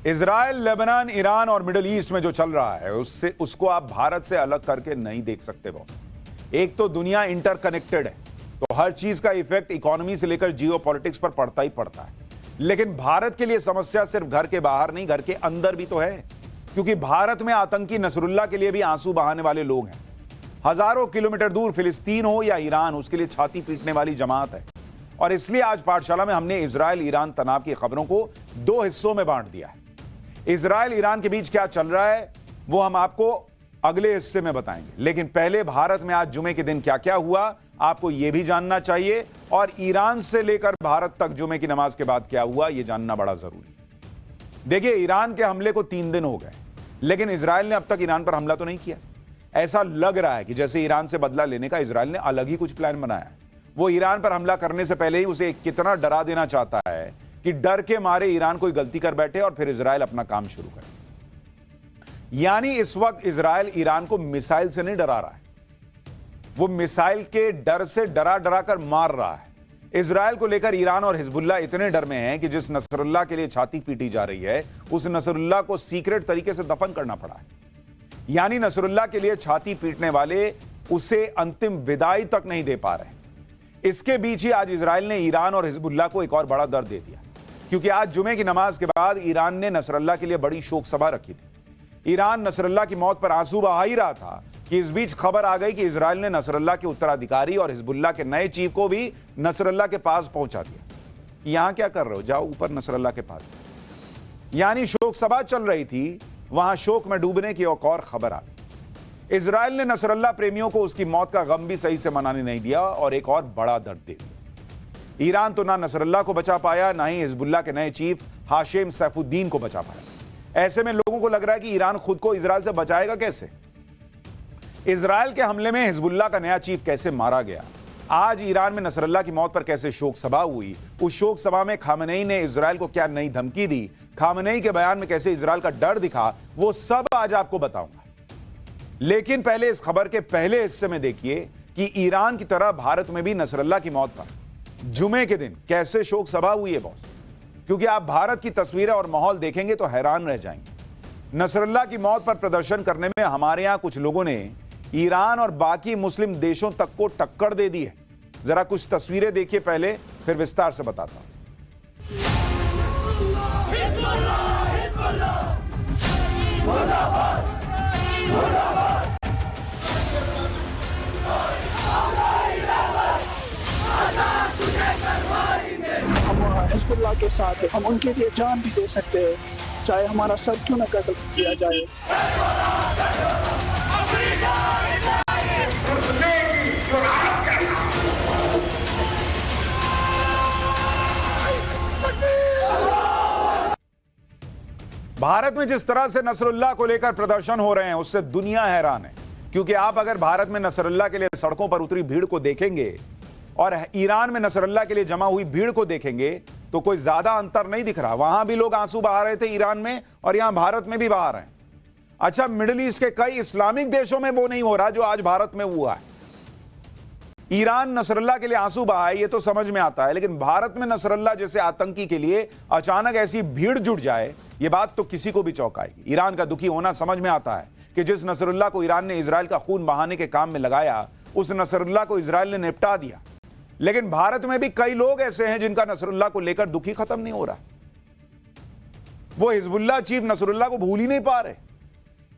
Israel, Lebanon, Iran और middle east में जो चल रहा है उसको आप भारत से अलग करके नहीं देख सकते। वो एक तो दुनिया इंटरकनेक्टेड है, तो हर चीज का इफेक्ट इकोनॉमी से लेकर जियो पॉलिटिक्स पर पड़ता ही पड़ता है। लेकिन भारत के लिए समस्या सिर्फ घर के बाहर नहीं, घर के अंदर भी तो है, क्योंकि भारत में आतंकी नसरुल्लाह के लिए भी आंसू बहाने वाले लोग हैं। हजारों किलोमीटर दूर फिलिस्तीन हो या ईरान, उसके लिए छाती पीटने वाली जमात है। और इसलिए आज पाठशाला में हमने इजराइल ईरान तनाव की खबरों को दो हिस्सों में बांट दिया है। इजराइल ईरान के बीच क्या चल रहा है वो हम आपको अगले हिस्से में बताएंगे, लेकिन पहले भारत में आज जुमे के दिन क्या क्या हुआ आपको यह भी जानना चाहिए, और ईरान से लेकर भारत तक जुमे की नमाज के बाद क्या हुआ यह जानना बड़ा जरूरी। देखिए, ईरान के हमले को 3 दिन हो गए, लेकिन इजराइल ने अब तक ईरान पर हमला तो नहीं किया। ऐसा लग रहा है कि जैसे ईरान से बदला लेने का इजराइल ने अलग ही कुछ प्लान बनाया है। वो ईरान पर हमला करने से पहले ही उसे कितना डरा देना चाहता है कि डर के मारे ईरान कोई गलती कर बैठे और फिर इजराइल अपना काम शुरू करे। यानी इस वक्त इजराइल ईरान को मिसाइल से नहीं डरा रहा है, वो मिसाइल के डर से डरा डरा कर मार रहा है। इजराइल को लेकर ईरान और हिजबुल्लाह इतने डर में हैं कि जिस नसरुल्लाह के लिए छाती पीटी जा रही है उस नसरुल्लाह को सीक्रेट तरीके से दफन करना पड़ा है। यानी नसरुल्लाह के लिए छाती पीटने वाले उसे अंतिम विदाई तक नहीं दे पा रहे। इसके बीच ही आज इजराइल ने ईरान और हिजबुल्लाह को एक और बड़ा दर्द दे दिया, क्योंकि आज जुमे की नमाज के बाद ईरान ने नसरुल्लाह के लिए बड़ी शोक सभा रखी थी। ईरान नसरुल्लाह की मौत पर आंसू बहा ही रहा था कि इस बीच खबर आ गई कि इजराइल ने नसरुल्लाह के उत्तराधिकारी और हिजबुल्लाह के नए चीफ को भी नसरुल्लाह के पास पहुंचा दिया। यहां क्या कर रहे हो, जाओ ऊपर नसरुल्लाह के पास। यानी शोक सभा चल रही थी, वहां शोक में डूबने की एक और खबर आ गई। इजराइल ने नसरुल्लाह प्रेमियों को उसकी मौत का गम भी सही से मनाने नहीं दिया और एक और बड़ा दर्द दे दिया। ईरान तो ना नसरुल्लाह को बचा पाया, ना ही हिजबुल्लाह के नए चीफ हाशिम सैफुद्दीन को बचा पाया। ऐसे में लोगों को लग रहा है कि ईरान खुद को इजराइल से बचाएगा कैसे। इजराइल के हमले में हिजबुल्लाह का नया चीफ कैसे मारा गया, आज ईरान में नसरुल्लाह की मौत पर कैसे शोक सभा हुई, उस शोक सभा में खामनेई ने इजराइल को क्या नई धमकी दी, खामनेई के बयान में कैसे इजराइल का डर दिखा, वो सब आज आपको बताऊंगा। लेकिन पहले इस खबर के पहले हिस्से में देखिए कि ईरान की तरह भारत में भी नसरुल्लाह की मौत पर जुमे के दिन कैसे शोक सभा हुई है बॉस। क्योंकि आप भारत की तस्वीरें और माहौल देखेंगे तो हैरान रह जाएंगे। नसरुल्लाह की मौत पर प्रदर्शन करने में हमारे यहां कुछ लोगों ने ईरान और बाकी मुस्लिम देशों तक को टक्कर दे दी है। जरा कुछ तस्वीरें देखिए पहले, फिर विस्तार से बताता हूं। हम हिजबुल्लाह के साथ हैं, हम उनके लिए जान भी दे सकते हैं, चाहे हमारा सर क्यों न कत्ल किया जाए। भारत में जिस तरह से नसरुल्लाह को लेकर प्रदर्शन हो रहे हैं उससे दुनिया हैरान है। क्योंकि आप अगर भारत में नसरुल्लाह के लिए सड़कों पर उतरी भीड़ को देखेंगे और ईरान में नसरुल्लाह के लिए जमा हुई भीड़ को देखेंगे तो कोई ज्यादा अंतर नहीं दिख रहा। वहां भी लोग आंसू बहा रहे थे ईरान में, और यहां भारत में भी बहा रहे हैं। अच्छा, मिडिल ईस्ट के कई इस्लामिक देशों में वो नहीं हो रहा जो आज भारत में हुआ है। ईरान नसरुल्लाह के लिए आंसू बहा है ये तो समझ में आता है, लेकिन भारत में नसरुल्लाह जैसे आतंकी के लिए अचानक ऐसी भीड़ जुट जाए ये बात तो किसी को भी चौंकाएगी। ईरान का दुखी होना समझ में आता है कि जिस नसरुल्लाह को ईरान ने इजराइल का खून बहाने के काम में लगाया उस नसरुल्लाह को इजराइल ने निपटा दिया। लेकिन भारत में भी कई लोग ऐसे हैं जिनका नसरुल्लाह को लेकर दुखी खत्म नहीं हो रहा। वो हिजबुल्लाह चीफ नसरुल्लाह को भूल ही नहीं पा रहे।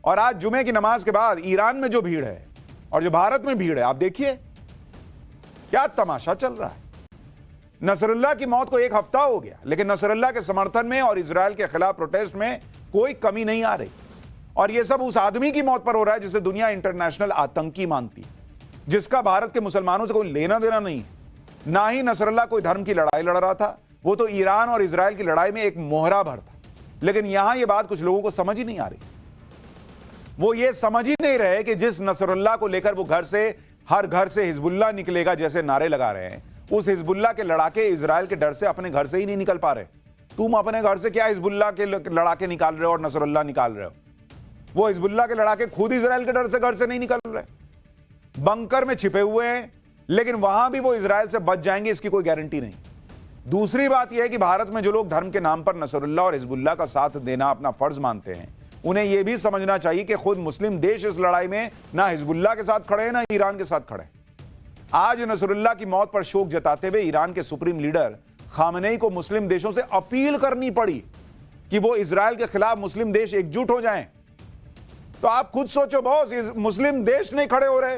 और आज जुमे की नमाज के बाद ईरान में जो भीड़ है और जो भारत में भीड़ है, आप देखिए क्या तमाशा चल रहा है। नसरुल्लाह की मौत को 1 हफ्ता हो गया, लेकिन नसरुल्लाह के समर्थन में और इजराइल के खिलाफ प्रोटेस्ट में कोई कमी नहीं आ रही। और यह सब उस आदमी की मौत पर हो रहा है जिसे दुनिया इंटरनेशनल आतंकी मानती है, जिसका भारत के मुसलमानों से कोई लेना देना नहीं है। ना ही नसरुल्लाह कोई धर्म की लड़ाई लड़ रहा था, वो तो ईरान और इजराइल की लड़ाई में एक मोहरा भर था। लेकिन यहां यह बात कुछ लोगों को समझ ही नहीं आ रही। वो ये समझ ही नहीं रहे कि जिस नसरुल्लाह को लेकर वो हर घर से हिजबुल्लाह निकलेगा जैसे नारे लगा रहे हैं, उस हिजबुल्लाह के लड़ाके इजराइल के डर से अपने घर से ही नहीं निकल पा रहे। तुम अपने घर से क्या हिजबुल्लाह के लड़ाके निकाल रहे हो और नसरुल्लाह निकाल रहे हो। वो हिजबुल्लाह के लड़ाके खुद इजराइल के डर से घर से नहीं निकल रहे, बंकर में छिपे हुए हैं, लेकिन वहां भी वो इजराइल से बच जाएंगे इसकी कोई गारंटी नहीं। दूसरी बात यह है कि भारत में जो लोग धर्म के नाम पर नसरुल्लाह और हिजबुल्लाह का साथ देना अपना फर्ज मानते हैं, उन्हें यह भी समझना चाहिए कि खुद मुस्लिम देश इस लड़ाई में ना हिजबुल्लाह के साथ खड़े हैं ना ईरान के साथ खड़े हैं। आज नसरुल्लाह की मौत पर शोक जताते हुए ईरान के सुप्रीम लीडर खामनेई को मुस्लिम देशों से अपील करनी पड़ी कि वो इजराइल के खिलाफ मुस्लिम देश एकजुट हो जाएं। तो आप खुद सोचो बॉस, मुस्लिम देश नहीं खड़े हो रहे,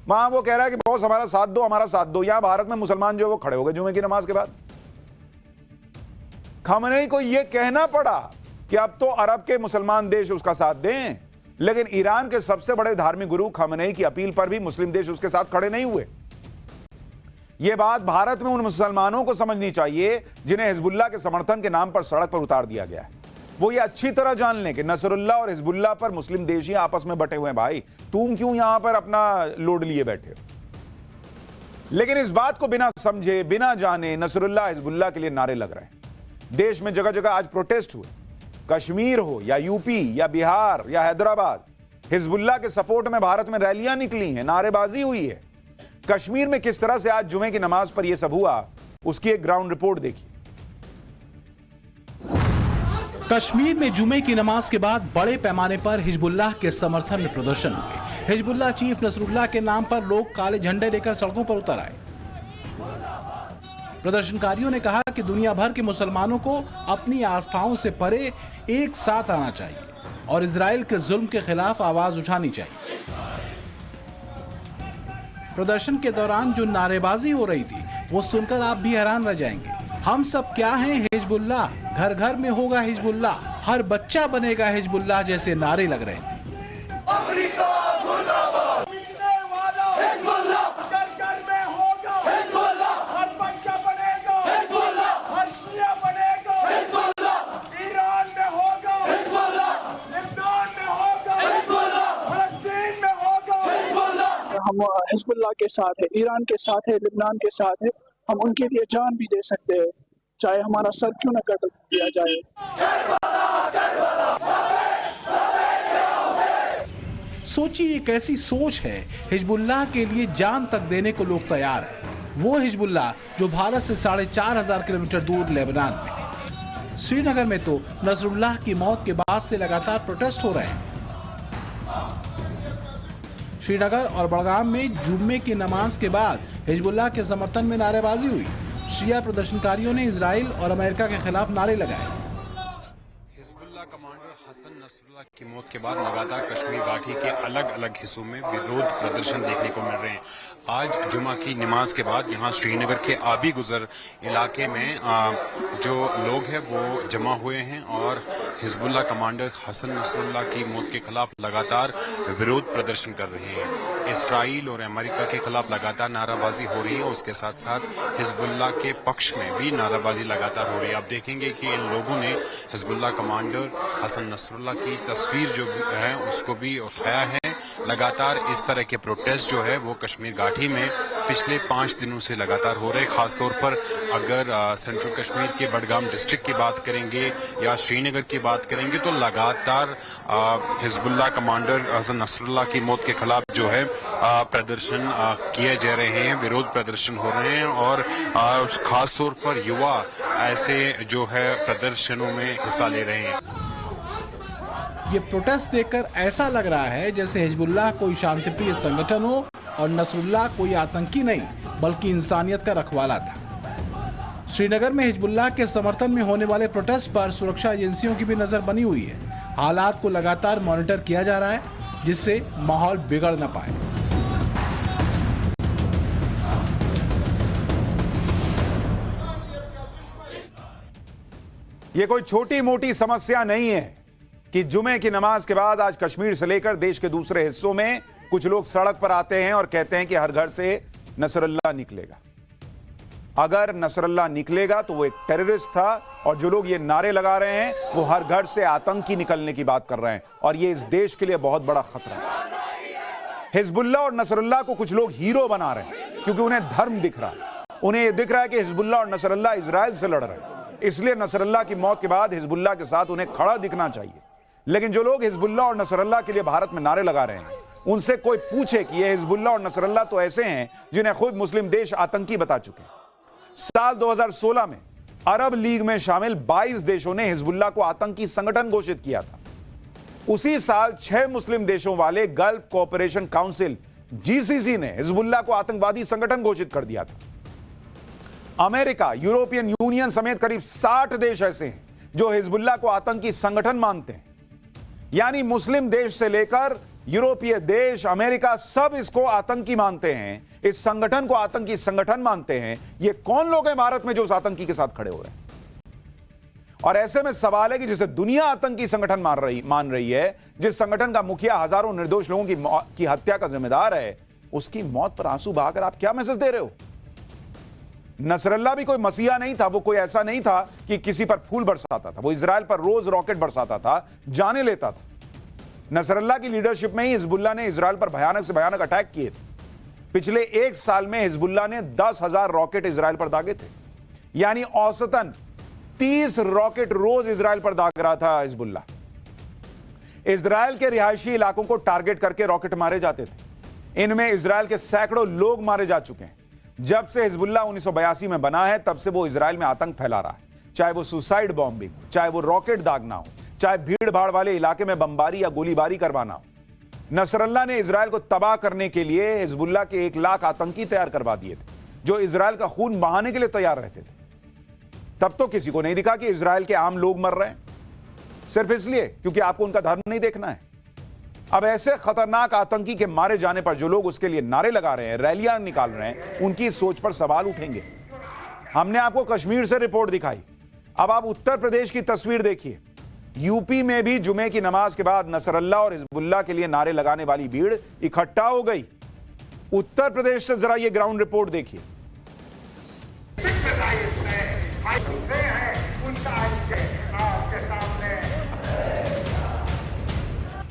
वहां वो कह रहा है कि बॉस हमारा साथ दो, हमारा साथ दो। यहां भारत में मुसलमान जो है वो खड़े हो गए जुमे की नमाज के बाद। खामनेई को यह कहना पड़ा कि अब तो अरब के मुसलमान देश उसका साथ दें, लेकिन ईरान के सबसे बड़े धार्मिक गुरु खामनेई की अपील पर भी मुस्लिम देश उसके साथ खड़े नहीं हुए। यह बात भारत में उन मुसलमानों को समझनी चाहिए जिन्हें हिजबुल्लाह के समर्थन के नाम पर सड़क पर उतार दिया गया है। वो ये अच्छी तरह जान लें कि नसरुल्लाह और हिजबुल्लाह पर मुस्लिम देश ही आपस में बटे हुए हैं। भाई तुम क्यों यहां पर अपना लोड लिए बैठे हो? लेकिन इस बात को बिना समझे बिना जाने नसरुल्लाह हिजबुल्लाह के लिए नारे लग रहे हैं। देश में जगह जगह आज प्रोटेस्ट हुए, कश्मीर हो या यूपी या बिहार या हैदराबाद, हिजबुल्लाह के सपोर्ट में भारत में रैलियां निकली हैं, नारेबाजी हुई है। कश्मीर में किस तरह से आज जुमे की नमाज पर यह सब हुआ, उसकी एक ग्राउंड रिपोर्ट देखिए। कश्मीर में जुमे की नमाज के बाद बड़े पैमाने पर हिजबुल्लाह के समर्थन में प्रदर्शन हुए। हिजबुल्लाह चीफ नसरुल्लाह के नाम पर लोग काले झंडे लेकर सड़कों पर उतर आए। प्रदर्शनकारियों ने कहा कि दुनिया भर के मुसलमानों को अपनी आस्थाओं से परे एक साथ आना चाहिए और इजराइल के जुल्म के खिलाफ आवाज उठानी चाहिए। प्रदर्शन के दौरान जो नारेबाजी हो रही थी वो सुनकर आप भी हैरान रह जाएंगे। हम सब क्या हैं हिजबुल्लाह, घर घर में होगा हिजबुल्लाह, हर बच्चा बनेगा हिजबुल्लाह जैसे नारे लग रहे थे। हम हिजबुल्लाह के साथ है, ईरान के साथ है, लिबनान के साथ है। हम उनके लिए जान भी दे सकते हैं, चाहे हमारा सर क्यों न कट दिया जाए। सोचिए ये कैसी सोच है, हिजबुल्लाह के लिए जान तक देने को लोग तैयार हैं। वो हिजबुल्लाह जो भारत से 4,500 किलोमीटर दूर लेबनान में है। श्रीनगर में तो नसरुल्लाह की मौत के बाद से लगातार प्रोटेस्ट हो रहे हैं। श्रीनगर और बड़गाम में जुम्मे की नमाज के बाद हिजबुल्लाह के समर्थन में नारेबाजी हुई। शिया प्रदर्शनकारियों ने इजराइल और अमेरिका के खिलाफ नारे लगाए। हिजबुल्लाह कमांडर हसन नसरुल्लाह की मौत के बाद लगातार कश्मीर घाटी के अलग अलग हिस्सों में विरोध प्रदर्शन देखने को मिल रहे हैं। आज जुमा की नमाज के बाद यहाँ श्रीनगर के आबी गुजर इलाके में जो लोग हैं वो जमा हुए हैं और हिजबुल्लाह कमांडर हसन नसरुल्लाह की मौत के खिलाफ लगातार विरोध प्रदर्शन कर रहे हैं। इसराइल और अमेरिका के खिलाफ लगातार नाराबाजी हो रही है, उसके साथ साथ हिजबुल्लाह के पक्ष में भी नाराबाजी लगातार हो रही है। आप देखेंगे कि इन लोगों ने हिजबुल्लाह कमांडर हसन नसरुल्लाह की तस्वीर जो है उसको भी उठाया है। लगातार इस तरह के प्रोटेस्ट जो है वो कश्मीर घाटी में पिछले 5 दिनों से लगातार हो रहे हैं। खासतौर पर अगर सेंट्रल कश्मीर के बडगाम डिस्ट्रिक्ट की बात करेंगे या श्रीनगर की बात करेंगे तो लगातार हिजबुल्लाह कमांडर हसन नसरुल्लाह की मौत के खिलाफ जो है प्रदर्शन किए जा रहे हैं, विरोध प्रदर्शन हो रहे हैं और खासतौर पर युवा ऐसे जो है प्रदर्शनों में हिस्सा ले रहे हैं। ये प्रोटेस्ट देखकर ऐसा लग रहा है जैसे हिजबुल्लाह कोई शांतिप्रिय संगठन हो और नसरुल्लाह कोई आतंकी नहीं बल्कि इंसानियत का रखवाला था। श्रीनगर में हिजबुल्लाह के समर्थन में होने वाले प्रोटेस्ट पर सुरक्षा एजेंसियों की भी नजर बनी हुई है। हालात को लगातार मॉनिटर किया जा रहा है जिससे माहौल बिगड़ न पाए। ये कोई छोटी मोटी समस्या नहीं है कि जुमे की नमाज के बाद आज कश्मीर से लेकर देश के दूसरे हिस्सों में कुछ लोग सड़क पर आते हैं और कहते हैं कि हर घर से नसरुल्लाह निकलेगा। अगर नसरुल्लाह निकलेगा तो वो एक टेररिस्ट था और जो लोग ये नारे लगा रहे हैं वो हर घर से आतंकी निकलने की बात कर रहे हैं और ये इस देश के लिए बहुत बड़ा खतरा है। हिजबुल्लाह और नसरुल्लाह को कुछ लोग हीरो बना रहे हैं क्योंकि उन्हें धर्म दिख रहा है। उन्हें यह दिख रहा है कि हिजबुल्लाह और नसरुल्लाह इजराइल से लड़ रहे हैं, इसलिए नसरुल्लाह की मौत के बाद हिजबुल्लाह के साथ उन्हें खड़ा दिखना चाहिए। लेकिन जो लोग हिजबुल्लाह और नसरुल्लाह के लिए भारत में नारे लगा रहे हैं उनसे कोई पूछे कि ये हिजबुल्लाह और नसरुल्लाह तो ऐसे हैं जिन्हें खुद मुस्लिम देश आतंकी बता चुके हैं। साल 2016 में अरब लीग में शामिल 22 देशों ने हिजबुल्लाह को आतंकी संगठन घोषित किया था। उसी साल 6 मुस्लिम देशों वाले गल्फ कोऑपरेशन काउंसिल जीसीसी ने हिजबुल्लाह को आतंकवादी संगठन घोषित कर दिया था। अमेरिका, यूरोपियन यूनियन समेत करीब 60 देश ऐसे हैं जो हिजबुल्लाह को आतंकी संगठन मानते हैं। यानी मुस्लिम देश से लेकर यूरोपीय देश, अमेरिका, सब इसको आतंकी मानते हैं, इस संगठन को आतंकी संगठन मानते हैं। ये कौन लोग हैं भारत में जो उस आतंकी के साथ खड़े हो रहे हैं? और ऐसे में सवाल है कि जिसे दुनिया आतंकी संगठन मान रही है, जिस संगठन का मुखिया हजारों निर्दोष लोगों की हत्या का जिम्मेदार है, उसकी मौत पर आंसू बहाकर आप क्या मैसेज दे रहे हो? नसरल्ला भी कोई मसीहा नहीं था, वो कोई ऐसा नहीं था कि किसी पर फूल बरसाता था। वो इजराइल पर रोज रॉकेट बरसाता था, जाने लेता था। नसरल्ला की लीडरशिप में ही हिजबुल्लाह ने इजराइल पर भयानक से भयानक अटैक किए थे। पिछले 1 साल में हिजबुल्लाह ने 10,000 रॉकेट इजराइल पर दागे थे। यानी औसतन 30 रॉकेट रोज इजराइल पर दाग रहा था हिजबुल्लाह। इजराइल के रिहायशी इलाकों को टारगेट करके रॉकेट मारे जाते थे। इनमें इजराइल के सैकड़ों लोग मारे जा चुके हैं। जब से हिजबुल्लाह 1982 में बना है, तब से वो इजराइल में आतंक फैला रहा है। चाहे वो सुसाइड बॉम्बिंग हो, चाहे वो रॉकेट दागना हो, चाहे भीड़ भाड़ वाले इलाके में बमबारी या गोलीबारी करवाना हो। नसरल्लाह ने इजराइल को तबाह करने के लिए हिजबुल्लाह के 1 लाख आतंकी तैयार करवा दिए थे, जो इजराइल का खून बहाने के लिए तैयार रहते थे। तब तो किसी को नहीं दिखा कि इजराइल के आम लोग मर रहे हैं, सिर्फ इसलिए क्योंकि आपको उनका धर्म नहीं देखना है। अब ऐसे खतरनाक आतंकी के मारे जाने पर जो लोग उसके लिए नारे लगा रहे हैं, रैलियां निकाल रहे हैं, उनकी सोच पर सवाल उठेंगे। हमने आपको कश्मीर से रिपोर्ट दिखाई, अब आप उत्तर प्रदेश की तस्वीर देखिए। यूपी में भी जुमे की नमाज के बाद नसरल्लाह और हिजबुल्लाह के लिए नारे लगाने वाली भीड़ इकट्ठा हो गई। उत्तर प्रदेश से जरा ये ग्राउंड रिपोर्ट देखिए।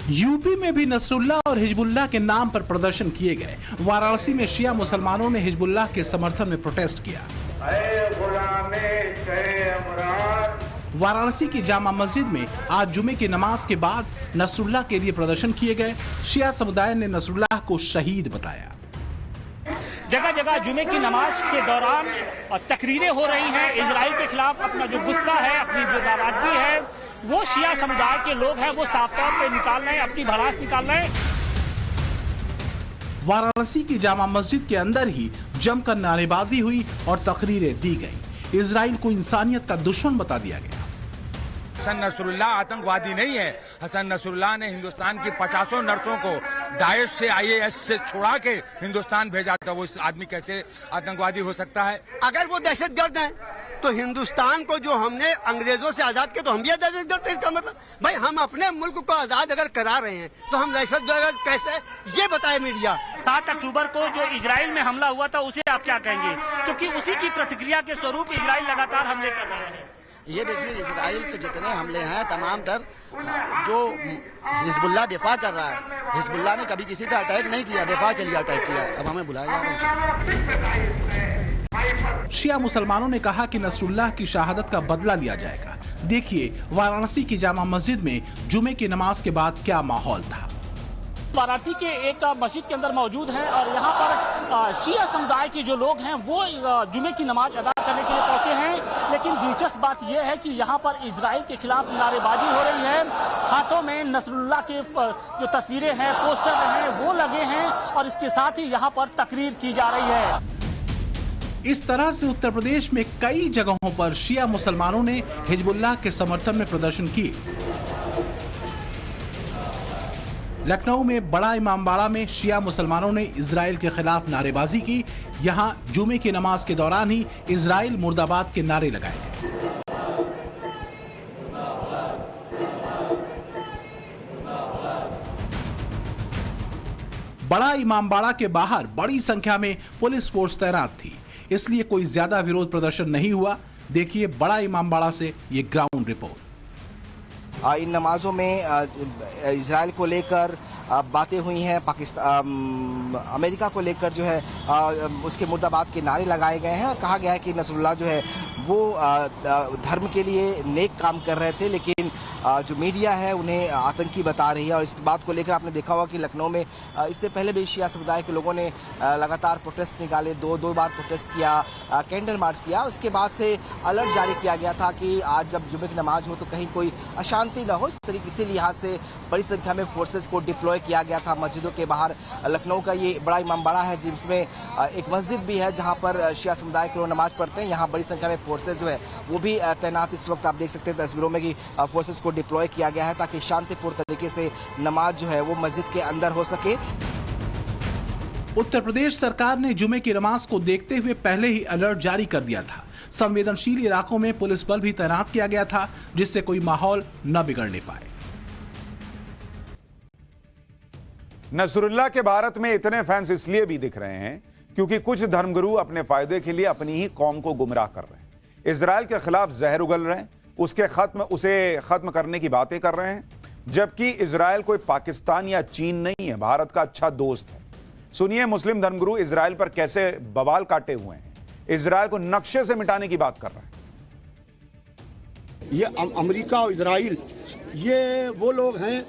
यूपी में भी नसरुल्लाह और हिजबुल्लाह के नाम पर प्रदर्शन किए गए। वाराणसी में शिया मुसलमानों ने हिजबुल्लाह के समर्थन में प्रोटेस्ट किया। वाराणसी की जामा मस्जिद में आज जुमे की नमाज के बाद नसरुल्लाह के लिए प्रदर्शन किए गए। शिया समुदाय ने नसरुल्लाह को शहीद बताया। जगह जगह जुमे की नमाज के दौरान तकरीरें हो रही हैं। इजराइल के खिलाफ अपना जो गुस्सा है, अपनी जो नाराजगी है, वो शिया समुदाय के लोग हैं वो साफ तौर पे निकाल रहे हैं, अपनी भड़ास निकाल रहे हैं। वाराणसी की जामा मस्जिद के अंदर ही जमकर नारेबाजी हुई और तकरीरें दी गई। इजराइल को इंसानियत का दुश्मन बता दिया गया। हसन नसरुल्लाह आतंकवादी नहीं है। हसन नसरुल्लाह ने हिंदुस्तान की 50 नर्सों को दाइश से, IAS से छुड़ा के हिंदुस्तान भेजा था। वो आदमी कैसे आतंकवादी हो सकता है? अगर वो दहशतगर्द हैं तो हिंदुस्तान को जो हमने अंग्रेजों से आजाद किया तो हम भी दहशतगर्द थे। इसका मतलब भाई हम अपने मुल्क को आजाद अगर करा रहे हैं तो हम दहशतगर्द कैसे, ये बताए मीडिया। 7 अक्टूबर को जो इजराइल में हमला हुआ था उसे आप क्या कहेंगे? क्योंकि उसी की प्रतिक्रिया के स्वरूप इजराइल लगातार हमले कर रहे हैं। ये देखिए, इजराइल के जितने हमले हैं तमाम तर जो हिजबुल्लाह दिफा कर रहा है, हिजबुल्लाह ने कभी किसी पे अटैक नहीं किया, दिफा के लिए अटैक किया। अब हमें बुलाया जा रहा है। शिया मुसलमानों ने कहा कि नसरुल्लाह की शहादत का बदला लिया जाएगा। देखिए वाराणसी की जामा मस्जिद में जुमे की नमाज के बाद क्या माहौल था। वाराणसी के एक मस्जिद के अंदर मौजूद हैं और यहाँ पर शिया समुदाय के जो लोग हैं वो जुमे की नमाज अदा करने के लिए पहुंचे हैं। लेकिन दिलचस्प बात यह है कि यहाँ पर इजराइल के खिलाफ नारेबाजी हो रही है। हाथों में नसरुल्लाह के जो तस्वीरें हैं, पोस्टर हैं, वो लगे हैं और इसके साथ ही यहाँ पर तकरीर की जा रही है। इस तरह से उत्तर प्रदेश में कई जगहों पर शिया मुसलमानों ने हिजबुल्लाह के समर्थन में प्रदर्शन किए। लखनऊ में बड़ा इमामबाड़ा में शिया मुसलमानों ने इजराइल के खिलाफ नारेबाजी की। यहां जुमे की नमाज के दौरान ही इजराइल मुर्दाबाद के नारे लगाए गए। बड़ा इमामबाड़ा के बाहर बड़ी संख्या में पुलिस फोर्स तैनात थी, इसलिए कोई ज्यादा विरोध प्रदर्शन नहीं हुआ। देखिए बड़ा इमामबाड़ा से ये ग्राउंड रिपोर्ट। इन नमाजों में इजराइल को लेकर बातें हुई हैं, पाकिस्तान अमेरिका को लेकर जो है उसके मुर्दाबाद के नारे लगाए गए हैं और कहा गया है कि नसरुल्लाह जो है वो धर्म के लिए नेक काम कर रहे थे, लेकिन जो मीडिया है उन्हें आतंकी बता रही है। और इस बात को लेकर आपने देखा होगा कि लखनऊ में इससे पहले भी शिया समुदाय के लोगों ने लगातार प्रोटेस्ट निकाले, दो बार प्रोटेस्ट किया, कैंडल मार्च किया। उसके बाद से अलर्ट जारी किया गया था कि आज जब जुमे की नमाज हो तो कहीं कोई अशांति न हो। इस तरीके से लिहाज से बड़ी संख्या में फोर्सेस को डिप्लॉय किया गया था मस्जिदों के बाहर। लखनऊ का ये बड़ा इमामबाड़ा है जिसमें एक मस्जिद भी है जहां पर शिया समुदाय के लोग नमाज पढ़ते हैं। यहाँ बड़ी संख्या में फोर्सेस जो है वो भी तैनात इस वक्त आप देख सकते हैं तस्वीरों में कि फोर्सेस को डिप्लॉय किया गया है ताकि शांतिपूर्ण तरीके से नमाज जो है वो मस्जिद के अंदर हो सके। उत्तर प्रदेश सरकार ने जुमे की नमाज को देखते हुए पहले ही अलर्ट जारी कर दिया था। संवेदनशील इलाकों में पुलिस बल भी तैनात किया गया था जिससे कोई माहौल न बिगड़ने पाए। नसरुल्लाह के भारत में इतने फैंस इसलिए भी दिख रहे हैं क्योंकि कुछ धर्मगुरु अपने फायदे के लिए अपनी ही कौम को गुमराह कर रहे हैं। इजराइल के खिलाफ जहर उगल रहे हैं, उसे खत्म करने की बातें कर रहे हैं, जबकि इजराइल कोई पाकिस्तान या चीन नहीं है, भारत का अच्छा दोस्त है। सुनिए मुस्लिम धर्मगुरु इजराइल पर कैसे बवाल काटे हुए हैं, इजराइल को नक्शे से मिटाने की बात कर रहे हैं। ये अमेरिका और इजराइल ये वो लोग हैं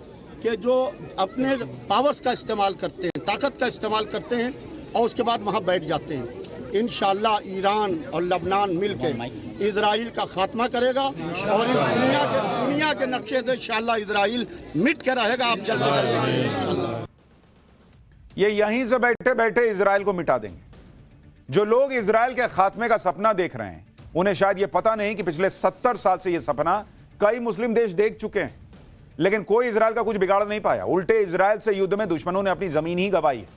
कि जो अपने पावर्स का इस्तेमाल करते हैं, ताकत का इस्तेमाल करते हैं और उसके बाद वहां बैठ जाते हैं। इंशाअल्लाह ईरान और लबनान मिलकर इजराइल का खात्मा करेगा और दुनिया के नक्शे से इंशाअल्लाह इजराइल मिट के रहेगा। आप जल्द से जल्द इंशाअल्लाह ये यहीं से बैठे बैठे इजराइल को मिटा देंगे। जो लोग इजराइल के खात्मे का सपना देख रहे हैं उन्हें शायद यह पता नहीं कि पिछले 70 साल से यह सपना कई मुस्लिम देश देख चुके हैं, लेकिन कोई इजराइल का कुछ बिगाड़ नहीं पाया। उल्टे इजराइल से युद्ध में दुश्मनों ने अपनी जमीन ही गंवाई है।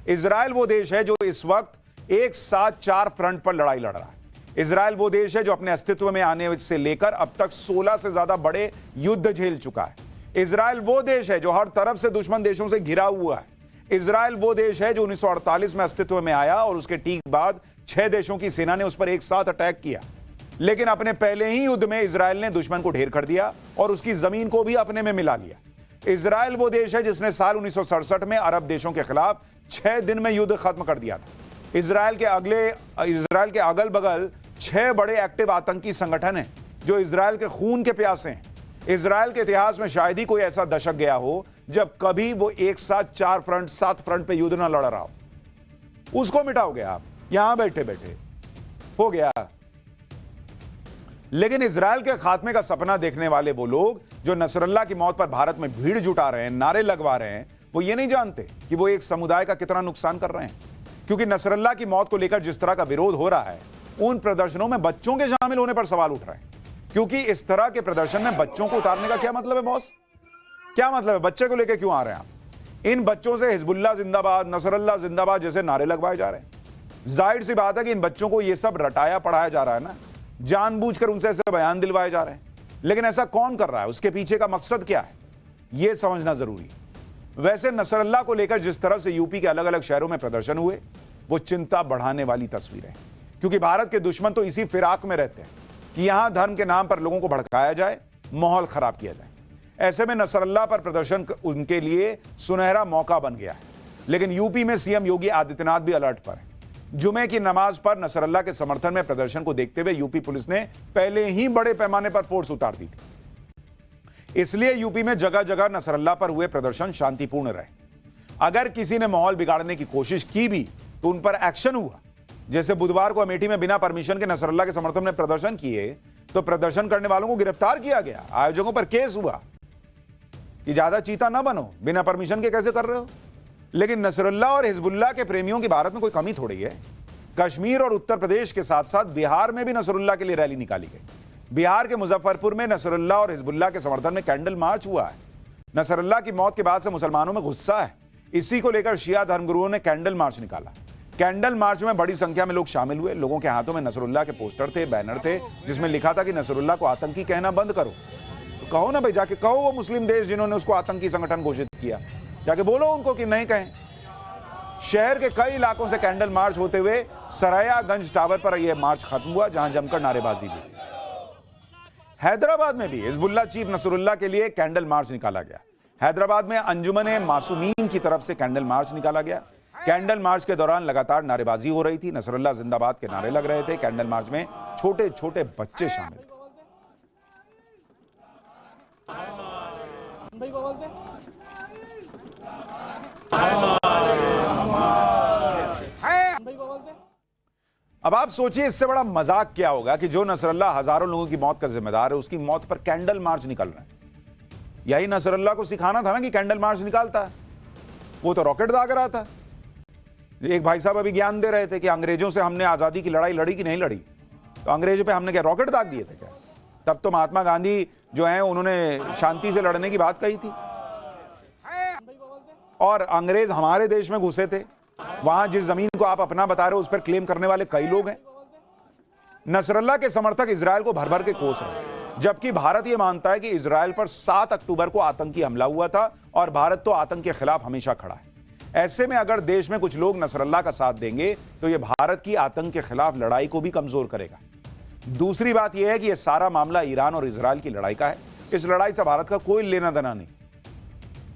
इजराइल वो देश है जो इस वक्त एक साथ 4 फ्रंट पर लड़ाई लड़ रहा है। इजराइल वो देश है जो अपने अस्तित्व में आने से लेकर अब तक 16 से ज्यादा बड़े युद्ध झेल चुका है। इजराइल वो देश है जो हर तरफ से दुश्मन देशों से घिरा हुआ है। इजराइल वो देश है जो 1948 में अस्तित्व में आया और उसके ठीक बाद 6 देशों की सेना ने उस पर एक साथ अटैक किया, लेकिन अपने पहले ही युद्ध में इजराइल ने दुश्मन को ढेर कर दिया और उसकी जमीन को भी अपने में मिला लिया। इजराइल वो देश है जिसने साल 1967 में अरब देशों के खिलाफ 6 दिन में युद्ध खत्म कर दिया था। इजराइल के अगल बगल 6 बड़े एक्टिव आतंकी संगठन हैं जो इजराइल के खून के प्यासे हैं। इजराइल के इतिहास में शायद ही कोई ऐसा दशक गया हो जब कभी वो एक साथ 4 फ्रंट 7 फ्रंट पे युद्ध ना लड़ रहा हो। उसको मिटाओगे आप यहां बैठे बैठे, हो गया। लेकिन इजराइल के खात्मे का सपना देखने वाले वो लोग जो नसरुल्लाह की मौत पर भारत में भीड़ जुटा रहे हैं, नारे लगवा रहे हैं, वो ये नहीं जानते कि वो एक समुदाय का कितना नुकसान कर रहे हैं। क्योंकि नसरुल्लाह की मौत को लेकर जिस तरह का विरोध हो रहा है, उन प्रदर्शनों में बच्चों के शामिल होने पर सवाल उठ रहे हैं। क्योंकि इस तरह के प्रदर्शन में बच्चों को उतारने का क्या मतलब है बॉस? क्या मतलब है? बच्चे को लेकर क्यों आ रहे हैं आप? इन बच्चों से हिजबुल्लाह जिंदाबाद, नसरुल्लाह जिंदाबाद जैसे नारे लगवाए जा रहे हैं। जाहिर सी बात है कि इन बच्चों को यह सब रटाया पढ़ाया जा रहा है ना, जानबूझकर उनसे ऐसे बयान दिलवाए जा रहे हैं। लेकिन ऐसा कौन कर रहा है, उसके पीछे का मकसद क्या है, यह समझना जरूरी है। वैसे नसरुल्लाह को लेकर जिस तरह से यूपी के अलग अलग शहरों में प्रदर्शन हुए, वो चिंता बढ़ाने वाली तस्वीर है। क्योंकि भारत के दुश्मन तो इसी फिराक में रहते हैं कि यहां धर्म के नाम पर लोगों को भड़काया जाए, माहौल खराब किया जाए। ऐसे में नसरुल्लाह पर प्रदर्शन उनके लिए सुनहरा मौका बन गया है। लेकिन यूपी में सीएम योगी आदित्यनाथ भी अलर्ट पर है। जुमे की नमाज पर नसरुल्लाह के समर्थन में प्रदर्शन को देखते हुए यूपी पुलिस ने पहले ही बड़े पैमाने पर फोर्स उतार दी थी। इसलिए यूपी में जगह जगह नसरुल्लाह पर हुए प्रदर्शन शांतिपूर्ण रहे। अगर किसी ने माहौल बिगाड़ने की कोशिश की भी तो उन पर एक्शन हुआ। जैसे बुधवार को अमेठी में बिना परमिशन के नसरुल्लाह के समर्थन में प्रदर्शन किए तो प्रदर्शन करने वालों को गिरफ्तार किया गया, आयोजकों पर केस हुआ कि ज्यादा चीता ना बनो, बिना परमिशन के कैसे कर रहे हो। लेकिन नसरुल्लाह और हिजबुल्लाह के प्रेमियों की भारत में कोई कमी थोड़ी है। कश्मीर और उत्तर प्रदेश के साथ साथ बिहार में भी नसरुल्लाह के लिए रैली निकाली गई। बिहार के मुजफ्फरपुर में नसरुल्लाह और हिजबुल्लाह के समर्थन में कैंडल मार्च हुआ है। नसरुल्लाह की मौत के बाद से मुसलमानों में गुस्सा है। इसी को लेकर शिया धर्मगुरुओं ने कैंडल मार्च निकाला। कैंडल मार्च में बड़ी संख्या में लोग शामिल हुए। लोगों के हाथों में नसरुल्लाह के पोस्टर थे, बैनर थे, जिसमें लिखा था कि नसरुल्लाह को आतंकी कहना बंद करो। तो कहो ना भाई, जाके कहो वो मुस्लिम देश जिन्होंने उसको आतंकी संगठन घोषित किया, जाके बोलो उनको कि नहीं कहें। शहर के कई इलाकों से कैंडल मार्च होते हुए सरायागंज टावर पर यह मार्च खत्म हुआ, जहां जमकर नारेबाजी हुई। हैदराबाद में भी हिजबुल्लाह चीफ नसरुल्लाह के लिए कैंडल मार्च निकाला गया। हैदराबाद में अंजुमन मासूमीन की तरफ से कैंडल मार्च निकाला गया। कैंडल मार्च के दौरान लगातार नारेबाजी हो रही थी, नसरुल्लाह जिंदाबाद के नारे लग रहे थे। कैंडल मार्च में छोटे छोटे बच्चे शामिल थे। अब आप सोचिए इससे बड़ा मजाक क्या होगा कि जो नसरल्ला हजारों लोगों की मौत का जिम्मेदार है, उसकी मौत पर कैंडल मार्च निकल रहे हैं। यही नसरल्ला को सिखाना था ना कि कैंडल मार्च निकालता है, वो तो रॉकेट दाग रहा था। एक भाई साहब अभी ज्ञान दे रहे थे कि अंग्रेजों से हमने आजादी की लड़ाई लड़ी कि नहीं लड़ी, तो अंग्रेजों पे हमने क्या रॉकेट दाग दिए थे क्या? तब तो महात्मा गांधी जो है उन्होंने शांति से लड़ने की बात कही थी, और अंग्रेज हमारे देश में घुसे थे। वहां जिस जमीन को आप अपना बता रहे हो उस पर क्लेम करने वाले कई लोग हैं। नसरल्ला के समर्थक इजरायल को भर भर के कोस रहे हैं, जबकि भारत यह मानता है कि इजरायल पर 7 अक्टूबर को आतंकी हमला हुआ था और भारत तो आतंक के खिलाफ हमेशा खड़ा है। ऐसे में अगर देश में कुछ लोग नसरल्ला का साथ देंगे तो यह भारत की आतंक के खिलाफ लड़ाई को भी कमजोर करेगा। दूसरी बात यह है कि यह सारा मामला ईरान और इजरायल की लड़ाई का है। इस लड़ाई से भारत का कोई लेना देना नहीं।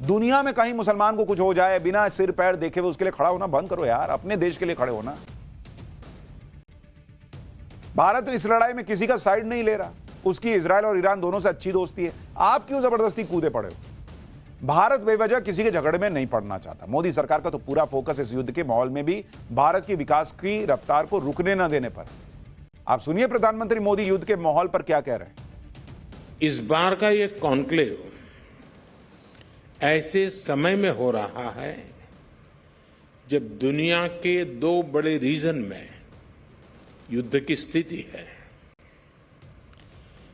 दुनिया में कहीं मुसलमान को कुछ हो जाए, बिना सिर पैर देखे हुए उसके लिए खड़ा होना बंद करो यार, अपने देश के लिए खड़े होना। भारत तो इस लड़ाई में किसी का साइड नहीं ले रहा, उसकी इजरायल और ईरान दोनों से अच्छी दोस्ती है। आप क्यों जबरदस्ती कूदे पड़े हो? भारत बेवजह किसी के झगड़े में नहीं पड़ना चाहता। मोदी सरकार का तो पूरा फोकस इस युद्ध के माहौल में भी भारत की विकास की रफ्तार को रुकने न देने पर। आप सुनिए प्रधानमंत्री मोदी युद्ध के माहौल पर क्या कह रहे हैं। इस बार का ये कॉन्क्लेव ऐसे समय में हो रहा है जब दुनिया के 2 बड़े रीजन में युद्ध की स्थिति है।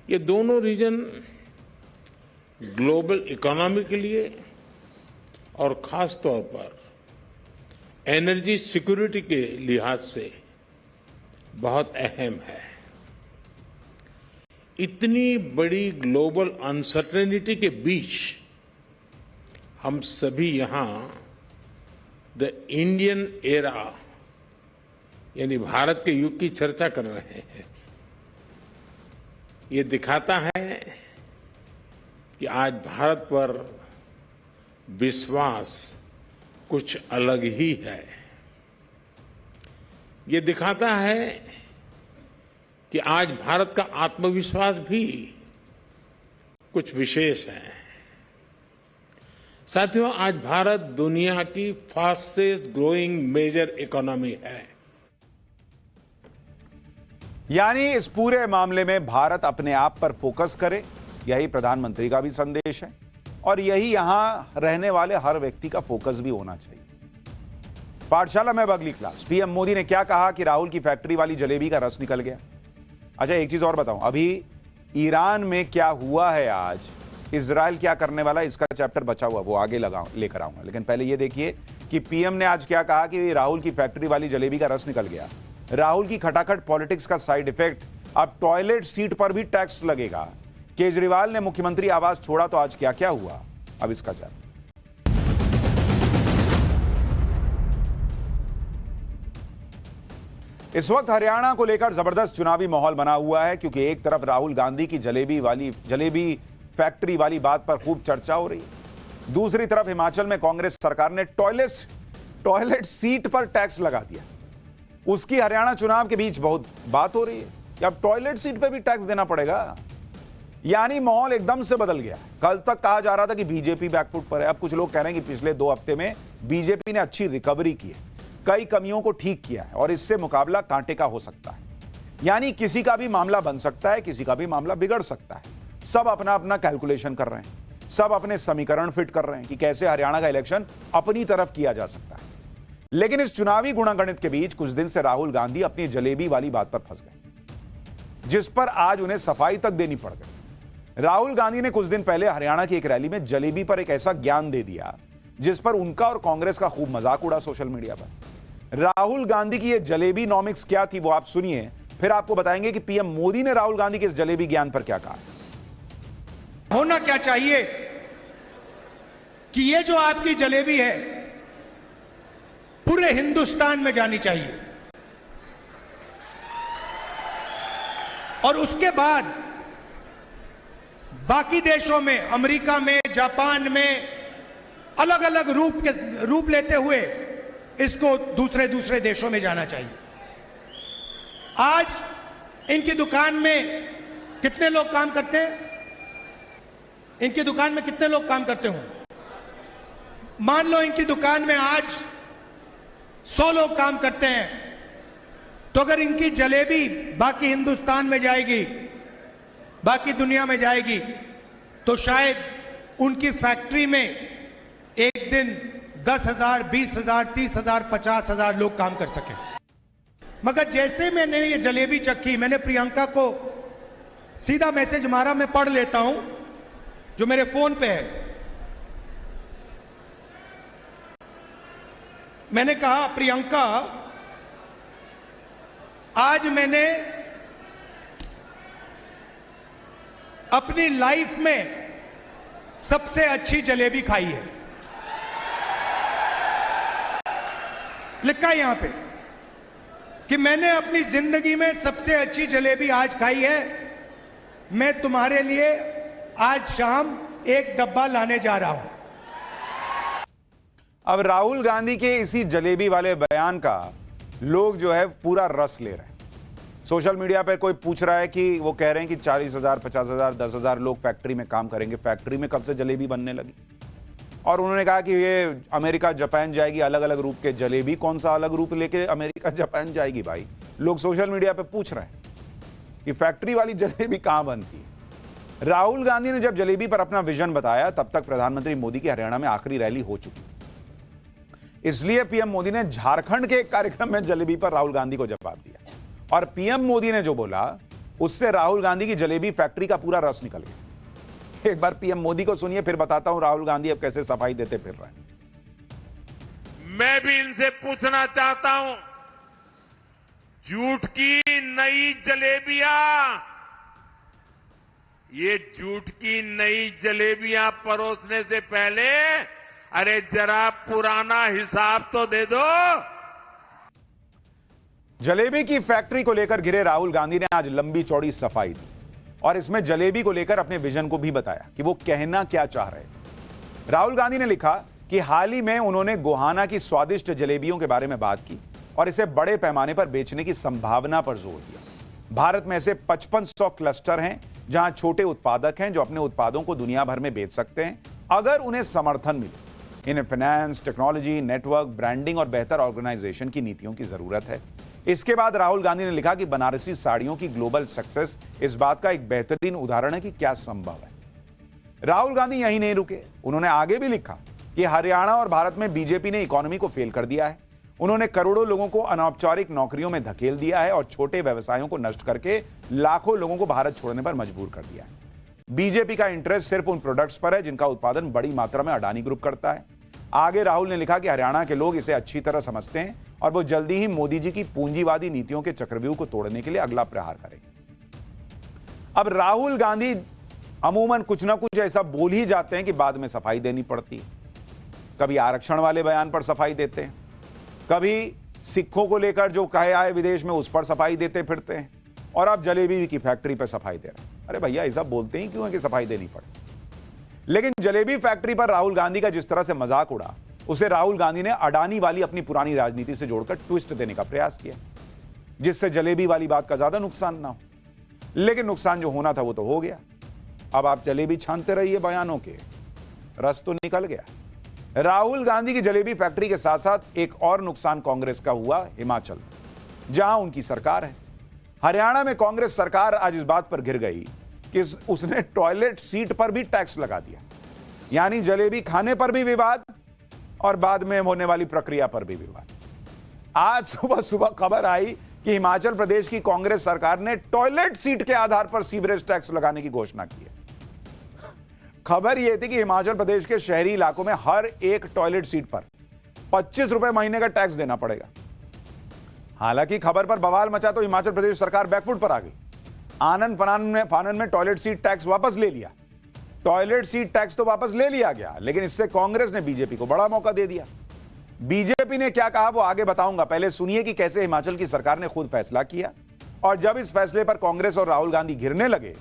ये दोनों रीजन ग्लोबल इकोनॉमी के लिए और खास तौर पर एनर्जी सिक्योरिटी के लिहाज से बहुत अहम है। इतनी बड़ी ग्लोबल अनसर्टेनिटी के बीच हम सभी यहां द इंडियन एरा यानी भारत के युग की चर्चा कर रहे हैं। ये दिखाता है कि आज भारत पर विश्वास कुछ अलग ही है। ये दिखाता है कि आज भारत का आत्मविश्वास भी कुछ विशेष है। साथियों, आज भारत दुनिया की फास्टेस्ट ग्रोइंग मेजर इकोनॉमी है। यानी इस पूरे मामले में भारत अपने आप पर फोकस करे, यही प्रधानमंत्री का भी संदेश है और यही यहां रहने वाले हर व्यक्ति का फोकस भी होना चाहिए। पाठशाला में अगली क्लास। पीएम मोदी ने क्या कहा कि राहुल की फैक्ट्री वाली जलेबी का रस निकल गया। अच्छा, एक चीज और बताऊं, अभी ईरान में क्या हुआ है, आज इजराइल क्या करने वाला है, इसका चैप्टर बचा हुआ, वो आगे लेकर आऊंगा। लेकिन पहले ये देखिए कि पीएम ने आज क्या कहा कि राहुल की फैक्ट्री वाली जलेबी का रस निकल गया। राहुल की खटाखट पॉलिटिक्स का साइड इफेक्ट, अब टॉयलेट सीट पर भी टैक्स लगेगा। केजरीवाल ने मुख्यमंत्री आवास छोड़ा तो आज क्या क्या हुआ, अब इसका चैप्टर। इस वक्त हरियाणा को लेकर जबरदस्त चुनावी माहौल बना हुआ है, क्योंकि एक तरफ राहुल गांधी की जलेबी फैक्ट्री वाली बात पर खूब चर्चा हो रही है, दूसरी तरफ हिमाचल में कांग्रेस सरकार ने टॉयलेट सीट पर टैक्स लगा दिया। उसकी हरियाणा चुनाव के बीच बहुत बात हो रही है कि अब टॉयलेट सीट पर भी टैक्स देना पड़ेगा। यानी माहौल एकदम से बदल गया। कल तक कहा जा रहा था कि बीजेपी बैकफुट पर है, अब कुछ लोग कह रहे हैं कि पिछले 2 हफ्ते में बीजेपी ने अच्छी रिकवरी की है, कई कमियों को ठीक किया है और इससे मुकाबला कांटे का हो सकता है। यानी किसी का भी मामला बन सकता है, किसी का भी मामला बिगड़ सकता है। सब अपना अपना कैलकुलेशन कर रहे हैं, सब अपने समीकरण फिट कर रहे हैं कि कैसे हरियाणा का इलेक्शन अपनी तरफ किया जा सकता है। लेकिन इस चुनावी गुणागणित के बीच कुछ दिन से राहुल गांधी अपनी जलेबी वाली बात पर फंस गए, जिस पर आज उन्हें सफाई तक देनी पड़ गई। राहुल गांधी ने कुछ दिन पहले हरियाणा की एक रैली में जलेबी पर एक ऐसा ज्ञान दे दिया जिस पर उनका और कांग्रेस का खूब मजाक उड़ा सोशल मीडिया पर। राहुल गांधी की यह जलेबी नॉमिक्स क्या थी वो आप सुनिए, फिर आपको बताएंगे कि पीएम मोदी ने राहुल गांधी के इस जलेबी ज्ञान पर क्या कहा। होना क्या चाहिए कि ये जो आपकी जलेबी है पूरे हिंदुस्तान में जानी चाहिए और उसके बाद बाकी देशों में, अमेरिका में, जापान में अलग अलग रूप लेते हुए इसको दूसरे देशों में जाना चाहिए। आज इनकी दुकान में कितने लोग काम करते हैं? इनकी दुकान में कितने लोग काम करते हों? मान लो इनकी दुकान में आज 100 लोग काम करते हैं, तो अगर इनकी जलेबी बाकी हिंदुस्तान में जाएगी, बाकी दुनिया में जाएगी, तो शायद उनकी फैक्ट्री में एक दिन 10,000, 20,000, 30,000, 50,000 लोग काम कर सके। मगर जैसे मैंने ये जलेबी चखी, मैंने प्रियंका को सीधा मैसेज मारा, मैं पढ़ लेता हूं जो मेरे फोन पे है। मैंने कहा, प्रियंका, आज मैंने अपनी लाइफ में सबसे अच्छी जलेबी खाई है। लिखा है यहां पे कि मैंने अपनी जिंदगी में सबसे अच्छी जलेबी आज खाई है। मैं तुम्हारे लिए आज शाम एक डब्बा लाने जा रहा हूं। अब राहुल गांधी के इसी जलेबी वाले बयान का लोग जो है पूरा रस ले रहे हैं। सोशल मीडिया पर कोई पूछ रहा है कि वो कह रहे हैं कि 40,000, 50,000, 10,000 लोग फैक्ट्री में काम करेंगे। फैक्ट्री में कब से जलेबी बनने लगी? और उन्होंने कहा कि ये अमेरिका जापान जाएगी, अलग अलग रूप के। जलेबी कौन सा अलग रूप लेके अमेरिका जापान जाएगी भाई? लोग सोशल मीडिया पे पूछ रहे हैं कि फैक्ट्री वाली जलेबी कहां बनती है। राहुल गांधी ने जब जलेबी पर अपना विजन बताया, तब तक प्रधानमंत्री मोदी की हरियाणा में आखिरी रैली हो चुकी। इसलिए पीएम मोदी ने झारखंड के एक कार्यक्रम में जलेबी पर राहुल गांधी को जवाब दिया, और पीएम मोदी ने जो बोला उससे राहुल गांधी की जलेबी फैक्ट्री का पूरा रस निकल गया। एक बार पीएम मोदी को सुनिए, फिर बताता हूं राहुल गांधी अब कैसे सफाई देते फिर रहे हैं। मैं भी इनसे पूछना चाहता हूं, झूठ की नई जलेबियां, ये झूठ की नई जलेबियां परोसने से पहले अरे जरा पुराना हिसाब तो दे दो। जलेबी की फैक्ट्री को लेकर घिरे राहुल गांधी ने आज लंबी चौड़ी सफाई दी, और इसमें जलेबी को लेकर अपने विजन को भी बताया कि वो कहना क्या चाह रहे थे। राहुल गांधी ने लिखा कि हाल ही में उन्होंने गोहाना की स्वादिष्ट जलेबियों के बारे में बात की और इसे बड़े पैमाने पर बेचने की संभावना पर जोर दिया। भारत में ऐसे 5500 क्लस्टर हैं जहां छोटे उत्पादक हैं जो अपने उत्पादों को दुनिया भर में बेच सकते हैं, अगर उन्हें समर्थन मिले। इन्हें फाइनेंस, टेक्नोलॉजी, नेटवर्क, ब्रांडिंग और बेहतर ऑर्गेनाइजेशन की नीतियों की जरूरत है। इसके बाद राहुल गांधी ने लिखा कि बनारसी साड़ियों की ग्लोबल सक्सेस इस बात का एक बेहतरीन उदाहरण है कि क्या संभव है। राहुल गांधी यहीं नहीं रुके, उन्होंने आगे भी लिखा कि हरियाणा और भारत में बीजेपी ने इकोनॉमी को फेल कर दिया है। उन्होंने करोड़ों लोगों को अनौपचारिक नौकरियों में धकेल दिया है और छोटे व्यवसायों को नष्ट करके लाखों लोगों को भारत छोड़ने पर मजबूर कर दिया है। बीजेपी का इंटरेस्ट सिर्फ उन प्रोडक्ट्स पर है जिनका उत्पादन बड़ी मात्रा में अडानी ग्रुप करता है। आगे राहुल ने लिखा कि हरियाणा के लोग इसे अच्छी तरह समझते हैं और वो जल्दी ही मोदी जी की पूंजीवादी नीतियों के चक्रव्यूह को तोड़ने के लिए अगला प्रहार करेंगे। अब राहुल गांधी अमूमन कुछ ना कुछ ऐसा बोल ही जाते हैं कि बाद में सफाई देनी पड़ती है। कभी आरक्षण वाले बयान पर सफाई देते हैं, कभी सिखों को लेकर जो कहे आए विदेश में उस पर सफाई देते फिरते हैं, और अब जलेबी की फैक्ट्री पर सफाई दे रहे हैं। अरे भैया, ऐसा बोलते ही क्यों है कि सफाई देनी पड़े? लेकिन जलेबी फैक्ट्री पर राहुल गांधी का जिस तरह से मजाक उड़ा, उसे राहुल गांधी ने अडानी वाली अपनी पुरानी राजनीति से जोड़कर ट्विस्ट देने का प्रयास किया, जिससे जलेबी वाली बात का ज्यादा नुकसान ना हो। लेकिन नुकसान जो होना था वो तो हो गया। अब आप जलेबी छानते रहिए, बयानों के रस तो निकल गया। राहुल गांधी की जलेबी फैक्ट्री के साथ साथ एक और नुकसान कांग्रेस का हुआ हिमाचल, जहां उनकी सरकार है। हरियाणा में कांग्रेस सरकार आज इस बात पर घिर गई कि उसने टॉयलेट सीट पर भी टैक्स लगा दिया, यानी जलेबी खाने पर भी विवाद और बाद में होने वाली प्रक्रिया पर भी विवाद। आज सुबह सुबह खबर आई कि हिमाचल प्रदेश की कांग्रेस सरकार ने टॉयलेट सीट के आधार पर सीवरेज टैक्स लगाने की घोषणा की है। खबर यह थी कि हिमाचल प्रदेश के शहरी इलाकों में हर एक टॉयलेट सीट पर 25 रुपए महीने का टैक्स देना पड़ेगा। हालांकि खबर पर बवाल मचा तो हिमाचल प्रदेश सरकार बैकफुट पर आ गई। आनंद फानन में टॉयलेट सीट टैक्स वापस ले लिया। टॉयलेट सीट टैक्स तो वापस ले लिया गया, लेकिन इससे कांग्रेस ने बीजेपी को बड़ा मौका दे दिया। बीजेपी ने क्या कहा वो आगे बताऊंगा, पहले सुनिए कि कैसे हिमाचल की सरकार ने खुद फैसला किया। और जब इस फैसले पर कांग्रेस और राहुल गांधी घिरने लगे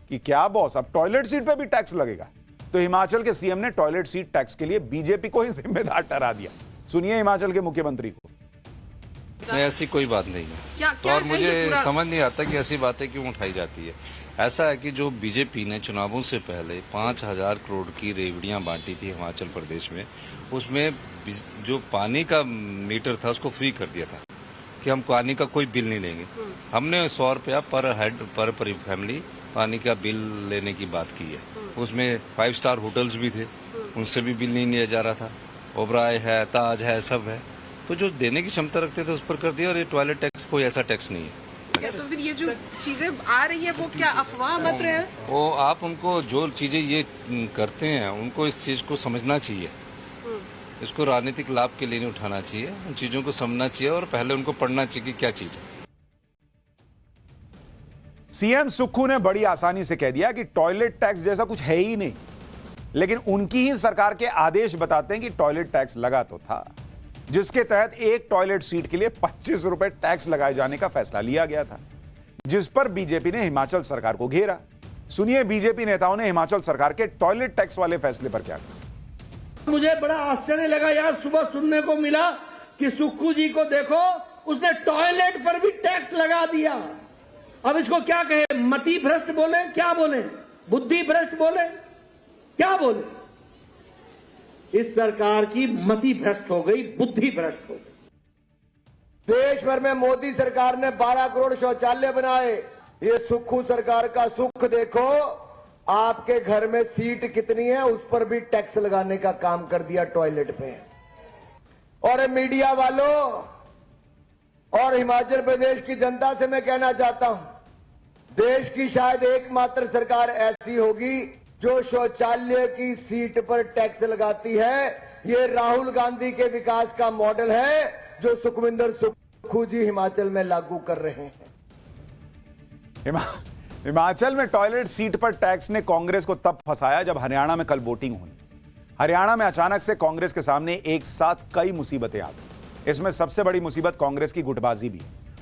कि क्या बॉस अब टॉयलेट सीट पे भी टैक्स लगेगा, तो हिमाचल के सीएम ने टॉयलेट सीट टैक्स के लिए बीजेपी को ही जिम्मेदार ठहरा दिया। सुनिए हिमाचल के मुख्यमंत्री को। नहीं, ऐसी कोई बात नहीं है। क्या और मुझे समझ नहीं आता कि ऐसी बातें क्यों उठाई जाती है। ऐसा है कि जो बीजेपी ने चुनावों से पहले 5,000 करोड़ की रेवड़ियां बांटी थी हिमाचल प्रदेश में, उसमें जो पानी का मीटर था उसको फ्री कर दिया था कि हम पानी का कोई बिल नहीं लेंगे। हमने 100 रुपया पर हेड पर फैमिली पानी का बिल लेने की बात की है। उसमें 5 स्टार होटल्स भी थे, उनसे भी बिल नहीं लिया जा रहा था। ओबराय है, ताज है, सब है, तो जो देने की क्षमता रखते थे उस पर कर दिया। और ये टॉयलेट टैक्स कोई ऐसा टैक्स नहीं है। तो फिर ये जो चीजें आ रही है वो क्या अफवाह मत रहे? वो आप उनको जो चीजें ये करते हैं उनको इस चीज को समझना चाहिए, इसको राजनीतिक लाभ के लिए नहीं उठाना चाहिए। उन चीजों को समझना चाहिए और पहले उनको पढ़ना चाहिए कि क्या चीज है। सीएम सुक्खू ने बड़ी आसानी से कह दिया कि टॉयलेट टैक्स जैसा कुछ है ही नहीं, लेकिन उनकी ही सरकार के आदेश बताते हैं कि टॉयलेट टैक्स लगा तो था, जिसके तहत एक टॉयलेट सीट के लिए 25 रुपए टैक्स लगाए जाने का फैसला लिया गया था, जिस पर बीजेपी ने हिमाचल सरकार को घेरा। सुनिए बीजेपी नेताओं ने हिमाचल सरकार के टॉयलेट टैक्स वाले फैसले पर क्या कहा। मुझे बड़ा आश्चर्य लगा यार, सुबह सुनने को मिला कि सुक्खू जी को देखो उसने टॉयलेट पर भी टैक्स लगा दिया। अब इसको क्या कहे, मति भ्रष्ट बोले, क्या बोले, बुद्धि भ्रष्ट बोले, क्या बोले? इस सरकार की मति भ्रष्ट हो गई, बुद्धि भ्रष्ट हो गई। देश भर में मोदी सरकार ने 12 करोड़ शौचालय बनाए। ये सुक्खू सरकार का सुख देखो, आपके घर में सीट कितनी है उस पर भी टैक्स लगाने का काम कर दिया टॉयलेट पे। और मीडिया वालों और हिमाचल प्रदेश की जनता से मैं कहना चाहता हूं, देश की शायद एकमात्र सरकार ऐसी होगी जो शौचालय की सीट पर टैक्स लगाती है। ये राहुल गांधी के विकास का मॉडल है जो सुखविंदर सुक्खू जी हिमाचल में लागू कर रहे हैं। हिमाचल में टॉयलेट सीट पर टैक्स ने कांग्रेस को तब फंसाया जब हरियाणा में कल वोटिंग होनी। हरियाणा में अचानक से कांग्रेस के सामने एक साथ कई मुसीबतें आ गई। इसमें सबसे बड़ी मुसीबत कांग्रेस की गुटबाजी भी,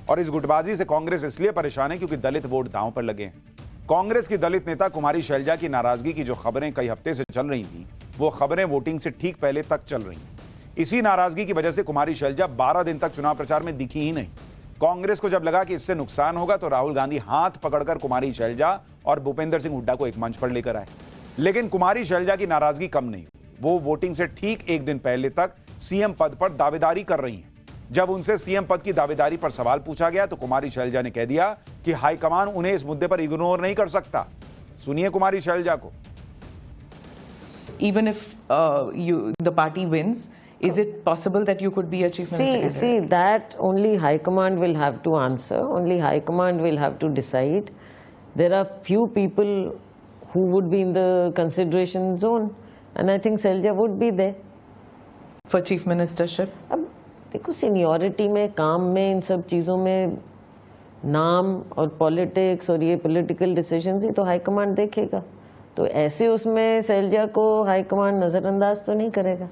और इस गुटबाजी से कांग्रेस इसलिए परेशान है क्योंकि दलित वोट दांव पर लगे हैं। कांग्रेस की दलित नेता कुमारी शैलजा की नाराजगी की जो खबरें कई हफ्ते से चल रही थी, वो खबरें वोटिंग से ठीक पहले तक चल रही हैं। इसी नाराजगी की वजह से कुमारी शैलजा 12 दिन तक चुनाव प्रचार में दिखी ही नहीं। कांग्रेस को जब लगा कि इससे नुकसान होगा तो राहुल गांधी हाथ पकड़कर कुमारी शैलजा और भूपेंद्र सिंह हुड्डा को एक मंच पर लेकर आए। लेकिन कुमारी शैलजा की नाराजगी कम नहीं हुई। वो वोटिंग से ठीक एक दिन पहले तक सीएम पद पर दावेदारी कर रही हैं। जब उनसे सीएम पद की दावेदारी पर सवाल पूछा गया तो कुमारी शैलजा ने कह दिया कि हाईकमान उन्हें इस मुद्दे पर इग्नोर नहीं कर सकता। सुनिए कुमारी शैलजा को। Even if the party wins, is it possible that you could be a chief minister? See, that only High Command will have to answer. Only High Command will have to decide. There are few people who would be in the consideration zone, and I think Shailaja would be there for chief ministership. अब देखो seniority में, काम में, इन सब चीज़ों में नाम और पॉलिटिक्स और ये पॉलिटिकल डिसीजंस ही तो हाई कमांड देखेगा। तो ऐसे उसमें शैलजा को हाई कमांड नजरअंदाज तो नहीं करेगा।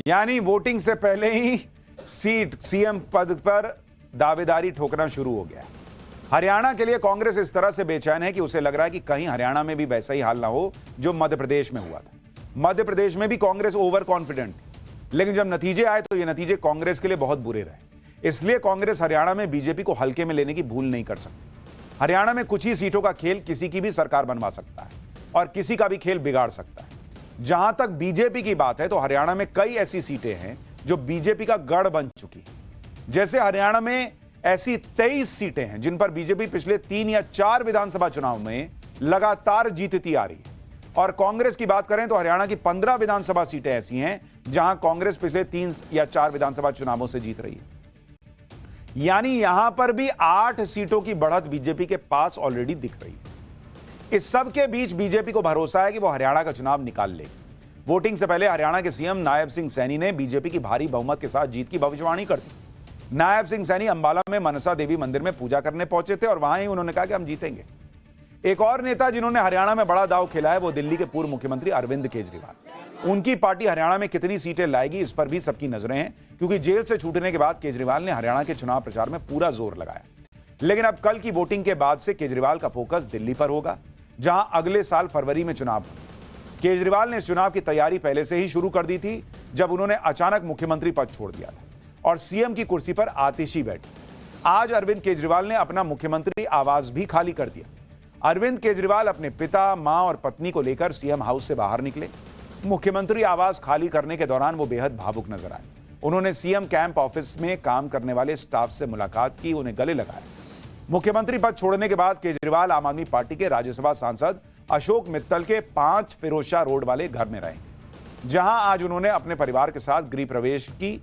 यानी वोटिंग से पहले ही सीट सीएम पद पर दावेदारी ठोकना शुरू हो गया। हरियाणा के लिए कांग्रेस इस तरह से बेचैन है कि उसे लग रहा है कि कहीं हरियाणा में भी वैसा ही हाल ना हो जो मध्य प्रदेश में हुआ था। मध्य प्रदेश में भी कांग्रेस ओवर कॉन्फिडेंट, लेकिन जब नतीजे आए तो ये नतीजे कांग्रेस के लिए बहुत बुरे रहे। इसलिए कांग्रेस हरियाणा में बीजेपी को हल्के में लेने की भूल नहीं कर सकती। हरियाणा में कुछ ही सीटों का खेल किसी की भी सरकार बनवा सकता है और किसी का भी खेल बिगाड़ सकता है। जहां तक बीजेपी की बात है तो हरियाणा में कई ऐसी सीटें हैं जो बीजेपी का गढ़ बन चुकी है। जैसे हरियाणा में ऐसी 23 सीटें हैं जिन पर बीजेपी पिछले 3 या 4 विधानसभा चुनाव में लगातार जीतती आ रही है। और कांग्रेस की बात करें तो हरियाणा की 15 विधानसभा सीटें ऐसी हैं जहां कांग्रेस पिछले 3 या 4 विधानसभा चुनावों से जीत रही है। यानी यहां पर भी 8 सीटों की बढ़त बीजेपी के पास ऑलरेडी दिख रही है। इस सब के बीच बीजेपी को भरोसा है कि वो हरियाणा का चुनाव निकाल लेगी। वोटिंग से पहले हरियाणा के सीएम नायब सिंह सैनी ने बीजेपी की भारी बहुमत के साथ जीत की भविष्यवाणी कर दी। नायब सिंह सैनी अंबाला में मनसा देवी मंदिर में पूजा करने पहुंचे थे और वहां ही उन्होंने कहा कि हम जीतेंगे। एक और नेता जिन्होंने हरियाणा में बड़ा दांव खेला है वो दिल्ली के पूर्व मुख्यमंत्री अरविंद केजरीवाल। उनकी पार्टी हरियाणा में कितनी सीटें लाएगी इस पर भी सबकी नजरें हैं, क्योंकि जेल से छूटने के बाद केजरीवाल ने हरियाणा के चुनाव प्रचार में पूरा जोर लगाया। लेकिन अब कल की वोटिंग के बाद से केजरीवाल का फोकस दिल्ली पर होगा, जहां अगले साल फरवरी में चुनाव होगा। केजरीवाल ने इस चुनाव की तैयारी पहले से ही शुरू कर दी थी जब उन्होंने अचानक मुख्यमंत्री पद छोड़ दिया था और सीएम की कुर्सी पर आतिशी बैठी। आज अरविंद केजरीवाल ने अपना मुख्यमंत्री आवास भी खाली कर दिया। अरविंद केजरीवाल अपने पिता, मां और पत्नी को लेकर सीएम हाउस से बाहर निकले। मुख्यमंत्री आवास खाली करने के दौरान वो बेहद भावुक नजर आए। उन्होंने सीएम कैंप ऑफिस में काम करने वाले स्टाफ से मुलाकात की, उन्हें गले लगाया। मुख्यमंत्री पद छोड़ने के बाद केजरीवाल आम आदमी पार्टी के राज्यसभा सांसद अशोक मित्तल के 5 फिरोजशाह रोड वाले घर में रहेंगे, जहां आज उन्होंने अपने परिवार के साथ गृह प्रवेश की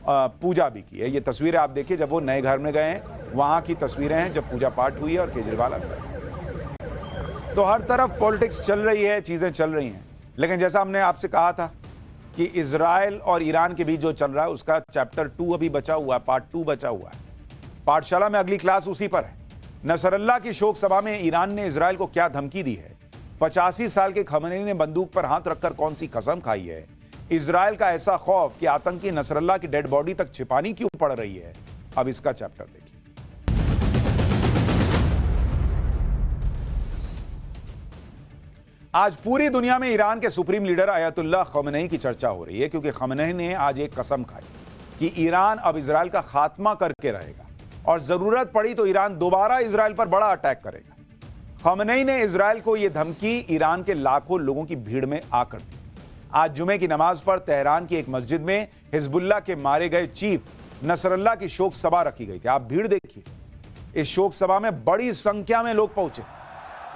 पूजा भी की है। ये तस्वीरें आप देखिए, जब वो नए घर में गए हैं वहां की तस्वीरें हैं, जब पूजा पाठ हुई है और केजरीवाल अंदर हैं। तो हर तरफ पॉलिटिक्स चल रही है, चीजें चल रही हैं। लेकिन जैसा हमने आपसे कहा था कि इजराइल और ईरान के बीच जो चल रहा है उसका चैप्टर 2 अभी बचा हुआ है, पार्ट 2 बचा हुआ है। पाठशाला में अगली क्लास उसी पर है। नसरल्ला की शोक सभा में ईरान ने इजराइल को क्या धमकी दी है, 85 साल के खमेनी ने बंदूक पर हाथ रखकर कौन सी कसम खाई है, इजराइल का ऐसा खौफ कि आतंकी नसरल्ला की डेड बॉडी तक छिपानी क्यों पड़ रही है, अब इसका चैप्टर देखिए। आज पूरी दुनिया में ईरान के सुप्रीम लीडर अयतुल्लाह खमेनी की चर्चा हो रही है, क्योंकि खमेनी ने आज एक कसम खाई कि ईरान अब इजराइल का खात्मा करके रहेगा और जरूरत पड़ी तो ईरान दोबारा इजराइल पर बड़ा अटैक करेगा। खमेनी ने इजराइल को यह धमकी ईरान के लाखों लोगों की भीड़ में आकर दी। आज जुमे की नमाज पर तेहरान की एक मस्जिद में हिजबुल्लाह के मारे गए चीफ नसरल्ला की शोक सभा रखी गई थी। आप भीड़ देखिए, इस शोक सभा में बड़ी संख्या में लोग पहुंचे।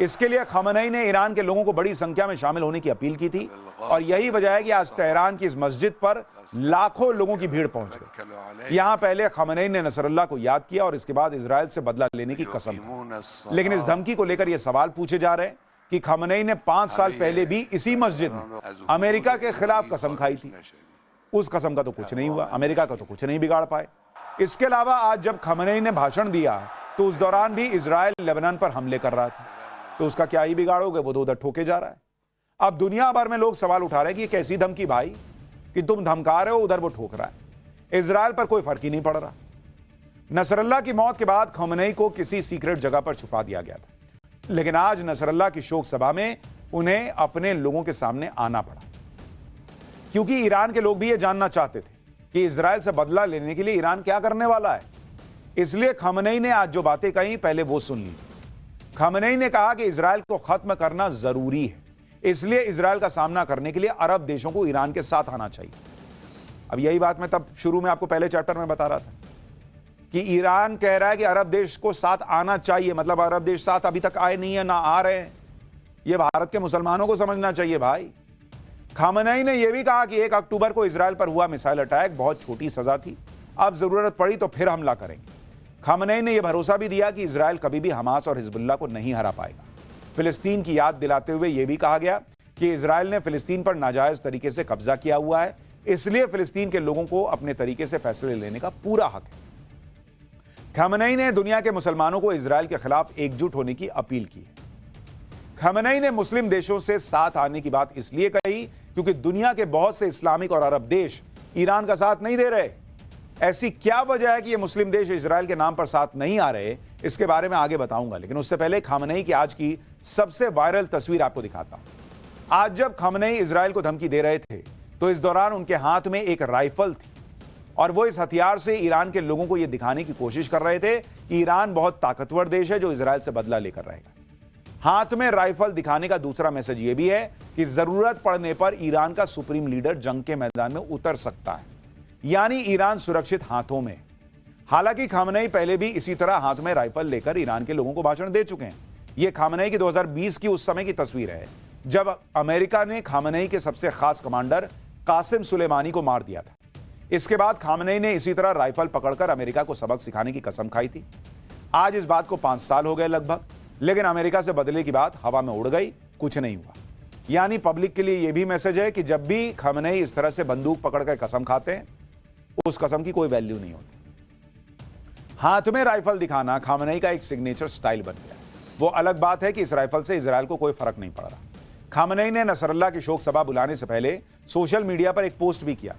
इसके लिए खमेनी ने ईरान के लोगों को बड़ी संख्या में शामिल होने की अपील की थी और यही वजह है कि आज तेहरान की इस मस्जिद पर लाखों लोगों की भीड़ पहुंच गई। यहां पहले खमेनी ने नसरल्ला को याद किया और इसके बाद इजराइल से बदला लेने की कसम खाई। लेकिन इस धमकी को लेकर यह सवाल पूछे जा रहे हैं कि खमेनी ने 5 साल पहले भी इसी मस्जिद में अमेरिका के खिलाफ कसम खाई थी। उस कसम का तो कुछ नहीं हुआ, अमेरिका का तो कुछ नहीं बिगाड़ पाए। इसके अलावा आज जब खमेनी ने भाषण दिया तो उस दौरान भी इजराइल लेबनान पर हमले कर रहा था, तो उसका क्या ही बिगाड़ोगे, वो तो उधर ठोके जा रहा है। अब दुनिया भर में लोग सवाल उठा रहे हैं कि ये कैसी धमकी भाई, कि तुम धमका रहे हो, उधर वो ठोक रहा है। इजराइल पर कोई फर्क ही नहीं पड़ रहा। नसरल्ला की मौत के बाद खमेनी को किसी सीक्रेट जगह पर छुपा दिया गया था, लेकिन आज नसरल्ला की शोक सभा में उन्हें अपने लोगों के सामने आना पड़ा, क्योंकि ईरान के लोग भी ये जानना चाहते थे कि इजराइल से बदला लेने के लिए ईरान क्या करने वाला है। इसलिए खमेनी ने आज जो बातें कही पहले वो सुन ली। खमेनी ने कहा कि इजराइल को खत्म करना जरूरी है, इसलिए इजराइल का सामना करने के लिए अरब देशों को ईरान के साथ आना चाहिए। अब यही बात मैं तब शुरू में आपको पहले चैप्टर में बता रहा था कि ईरान कह रहा है कि अरब देश को साथ आना चाहिए, मतलब अरब देश साथ अभी तक आए नहीं है, ना आ रहे हैं। यह भारत के मुसलमानों को समझना चाहिए भाई। खमेनी ने यह भी कहा कि 1 अक्टूबर को इजराइल पर हुआ मिसाइल अटैक बहुत छोटी सजा थी, अब जरूरत पड़ी तो फिर हमला करेंगे। खमेनी ने यह भरोसा भी दिया कि इजराइल कभी भी हमास और हिजबुल्लाह को नहीं हरा पाएगा। फिलिस्तीन की याद दिलाते हुए यह भी कहा गया कि इजराइल ने फिलिस्तीन पर नाजायज तरीके से कब्जा किया हुआ है, इसलिए फिलिस्तीन के लोगों को अपने तरीके से फैसले लेने का पूरा हक है। खमेनी ने दुनिया के मुसलमानों को इजराइल के खिलाफ एकजुट होने की अपील की है। खमेनी ने मुस्लिम देशों से साथ आने की बात इसलिए कही क्योंकि दुनिया के बहुत से इस्लामिक और अरब देश ईरान का साथ नहीं दे रहे। ऐसी क्या वजह है कि ये मुस्लिम देश इजराइल के नाम पर साथ नहीं आ रहे, इसके बारे में आगे बताऊंगा। लेकिन उससे पहले खमेनी की आज की सबसे वायरल तस्वीर आपको दिखाता हूं। आज जब खमेनी इजराइल को धमकी दे रहे थे तो इस दौरान उनके हाथ में एक राइफल थी और वो इस हथियार से ईरान के लोगों को यह दिखाने की कोशिश कर रहे थे कि ईरान बहुत ताकतवर देश है जो इजराइल से बदला लेकर रहेगा। हाथ में राइफल दिखाने का दूसरा मैसेज यह भी है कि जरूरत पड़ने पर ईरान का सुप्रीम लीडर जंग के मैदान में उतर सकता है, यानी ईरान सुरक्षित हाथों में। हालांकि खमेनी पहले भी इसी तरह हाथ में राइफल लेकर ईरान के लोगों को भाषण दे चुके हैं। यह खमेनी की 2020 की उस समय की तस्वीर है जब अमेरिका ने खमेनी के सबसे खास कमांडर कासिम सुलेमानी को मार दिया था। इसके बाद खमेनी ने इसी तरह राइफल पकड़कर अमेरिका को सबक सिखाने की कसम खाई थी। आज इस बात को 5 साल हो गए लगभग, लेकिन अमेरिका से बदले की बात हवा में उड़ गई, कुछ नहीं हुआ। यानी पब्लिक के लिए यह भी मैसेज है कि जब भी खमेनी इस तरह से बंदूक पकड़कर कसम खाते हैं, उस कसम की कोई वैल्यू नहीं होती। हाथ में राइफल दिखाना खमेनी का एक सिग्नेचर स्टाइल बन गया। वो अलग बात है कि इस राइफल से इजराइल को कोई फर्क नहीं पड़ रहा। खमेनी ने नसरल्ला की शोक सभा बुलाने से पहले सोशल मीडिया पर एक पोस्ट भी किया।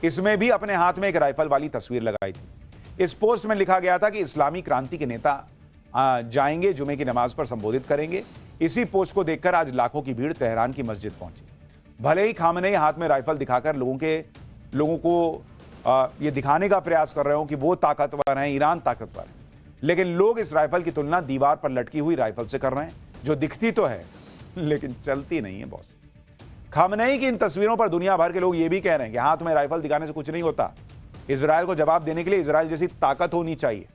इसमें भी अपने हाथ में एक राइफल वाली तस्वीर लगाई थी। इस पोस्ट में लिखा गया था कि इस्लामी क्रांति के नेता जाएंगे, जुमे की नमाज पर संबोधित करेंगे। इसी पोस्ट को देखकर आज लाखों की भीड़ तेहरान की मस्जिद पहुंची। भले ही खमेनी हाथ में राइफल दिखाकर लोगों को ये दिखाने का प्रयास कर रहे हो कि वो ताकतवर हैं, ईरान ताकतवर है, लेकिन लोग इस राइफल की तुलना दीवार पर लटकी हुई राइफल से कर रहे हैं, जो दिखती तो है लेकिन चलती नहीं है बॉस। खामनेई की इन तस्वीरों पर दुनिया भर के लोग ये भी कह रहे हैं कि हाथ में राइफल दिखाने से कुछ नहीं होता, इजराइल को जवाब देने के लिए इजराइल जैसी ताकत होनी चाहिए।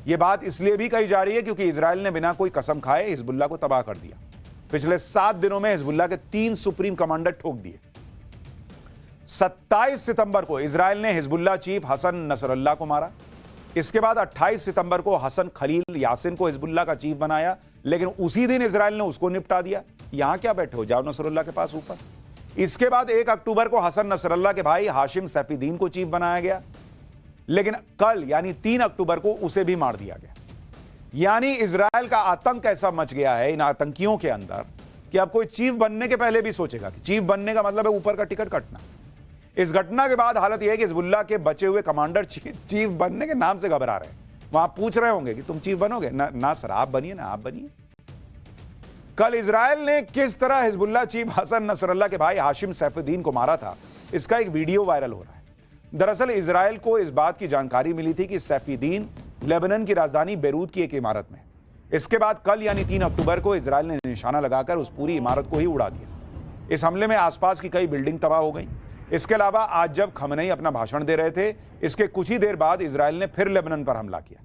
यह बात इसलिए भी कही जा रही है क्योंकि इजराइल ने बिना कोई कसम खाए हिजबुल्लाह को तबाह कर दिया। पिछले 7 दिनों में हिजबुल्लाह के 3 सुप्रीम कमांडर ठोक दिए। 27 सितंबर को इजराइल ने हिजबुल्लाह चीफ हसन नसरल्लाह को मारा। इसके बाद 28 सितंबर को हसन खलील यासिन को हिजबुल्लाह का चीफ बनाया, लेकिन उसी दिन इजराइल ने उसको निपटा दिया। यहां क्या बैठे हो, जाओ नसरुल्लाह के पास ऊपर। इसके बाद 1 अक्टूबर को हसन नसरल्लाह के भाई हाशिम सैफुद्दीन को चीफ बनाया गया, लेकिन कल यानी 3 अक्टूबर को उसे भी मार दिया गया। यानी इजराइल का आतंक ऐसा मच गया है इन आतंकियों के अंदर कि अब कोई चीफ बनने के पहले भी सोचेगा कि चीफ बनने का मतलब है ऊपर का टिकट कटना। इस घटना के बाद हालत यह है कि हिजबुल्लाह के बचे हुए कमांडर चीफ बनने के नाम से घबरा रहे हैं। वहां पूछ रहे होंगे कि तुम चीफ बनोगे ना सर, आप बनिए ना, आप बनिए। कल इजराइल ने किस तरह हिजबुल्लाह चीफ हसन नसरल्लाह के भाई हाशिम सैफुद्दीन को मारा था, इसका एक वीडियो वायरल हो रहा है। दरअसल इजराइल को इस बात की जानकारी मिली थी कि सैफुद्दीन लेबनान की राजधानी बेरूत की एक इमारत में। इसके बाद कल यानी 3 अक्टूबर को इजराइल ने निशाना लगाकर उस पूरी इमारत को ही उड़ा दिया। इस हमले में आसपास की कई बिल्डिंग तबाह हो गई। इसके अलावा आज जब खमनेई अपना भाषण दे रहे थे, इसके कुछ ही देर बाद इजराइल ने फिर लेबनान पर हमला किया।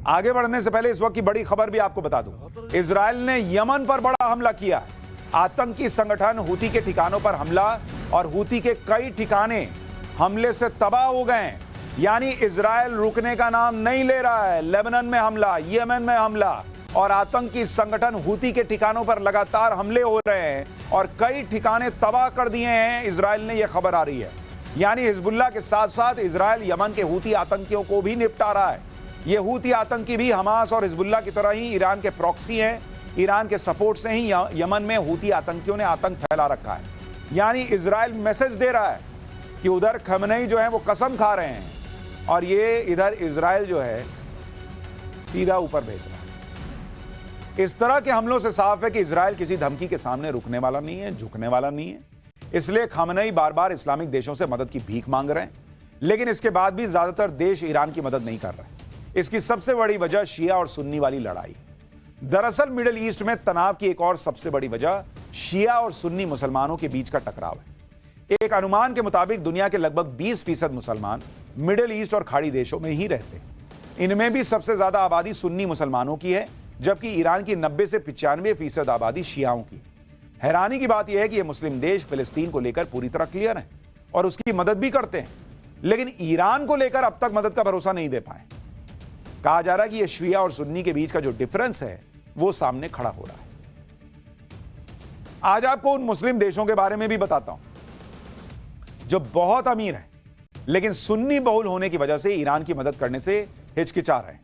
आगे बढ़ने से पहले इस वक्त की बड़ी खबर भी आपको बता दूं, इजराइल ने यमन पर बड़ा हमला किया। आतंकी संगठन हूती के ठिकानों पर हमला और हूती के कई ठिकाने हमले से तबाह हो गए। यानी इजराइल रुकने का नाम नहीं ले रहा है। लेबनान में हमला, यमन में हमला और आतंकी संगठन हूती के ठिकानों पर लगातार हमले हो रहे हैं और कई ठिकाने तबाह कर दिए हैं। इजराइल ने यह खबर आ रही है। यानी हिजबुल्लाह के साथ साथ इजराइल यमन के हूती आतंकियों को भी निपटा रहा है। ये हूती आतंकी भी हमास और हिजबुल्लाह की तरह ही ईरान के प्रॉक्सी हैं। ईरान के सपोर्ट से ही यमन में हूती आतंकियों ने आतंक फैला रखा है। यानी इजराइल मैसेज दे रहा है कि उधर खमनेई जो है वो कसम खा रहे हैं और ये इधर इजराइल जो है सीधा ऊपर भेज रहा है। इस तरह के हमलों से साफ है कि इजराइल किसी धमकी के सामने रुकने वाला नहीं है, झुकने वाला नहीं है। इसलिए खमनेई बार बार इस्लामिक देशों से मदद की भीख मांग रहे हैं, लेकिन इसके बाद भी ज्यादातर देश ईरान की मदद नहीं कर रहे। इसकी सबसे बड़ी वजह शिया और सुन्नी वाली लड़ाई। दरअसल मिडिल ईस्ट में तनाव की एक और सबसे बड़ी वजह शिया और सुन्नी मुसलमानों के बीच का टकराव है। एक अनुमान के मुताबिक दुनिया के लगभग 20% मुसलमान मिडिल ईस्ट और खाड़ी देशों में ही रहते हैं। इनमें भी सबसे ज्यादा आबादी सुन्नी मुसलमानों की है, जबकि ईरान की 90 से 95% आबादी शियाओं की। हैरानी की बात यह है कि ये मुस्लिम देश फिलिस्तीन को लेकर पूरी तरह क्लियर हैं और उसकी मदद भी करते हैं, लेकिन ईरान को लेकर अब तक मदद का भरोसा नहीं दे पाए। कहा जा रहा है कि यह शिया और सुन्नी के बीच का जो डिफरेंस है वो सामने खड़ा हो रहा है। आज आपको उन मुस्लिम देशों के बारे में भी बताता हूं जो बहुत अमीर हैं, लेकिन सुन्नी बहुल होने की वजह से ईरान की मदद करने से हिचकिचा रहे हैं।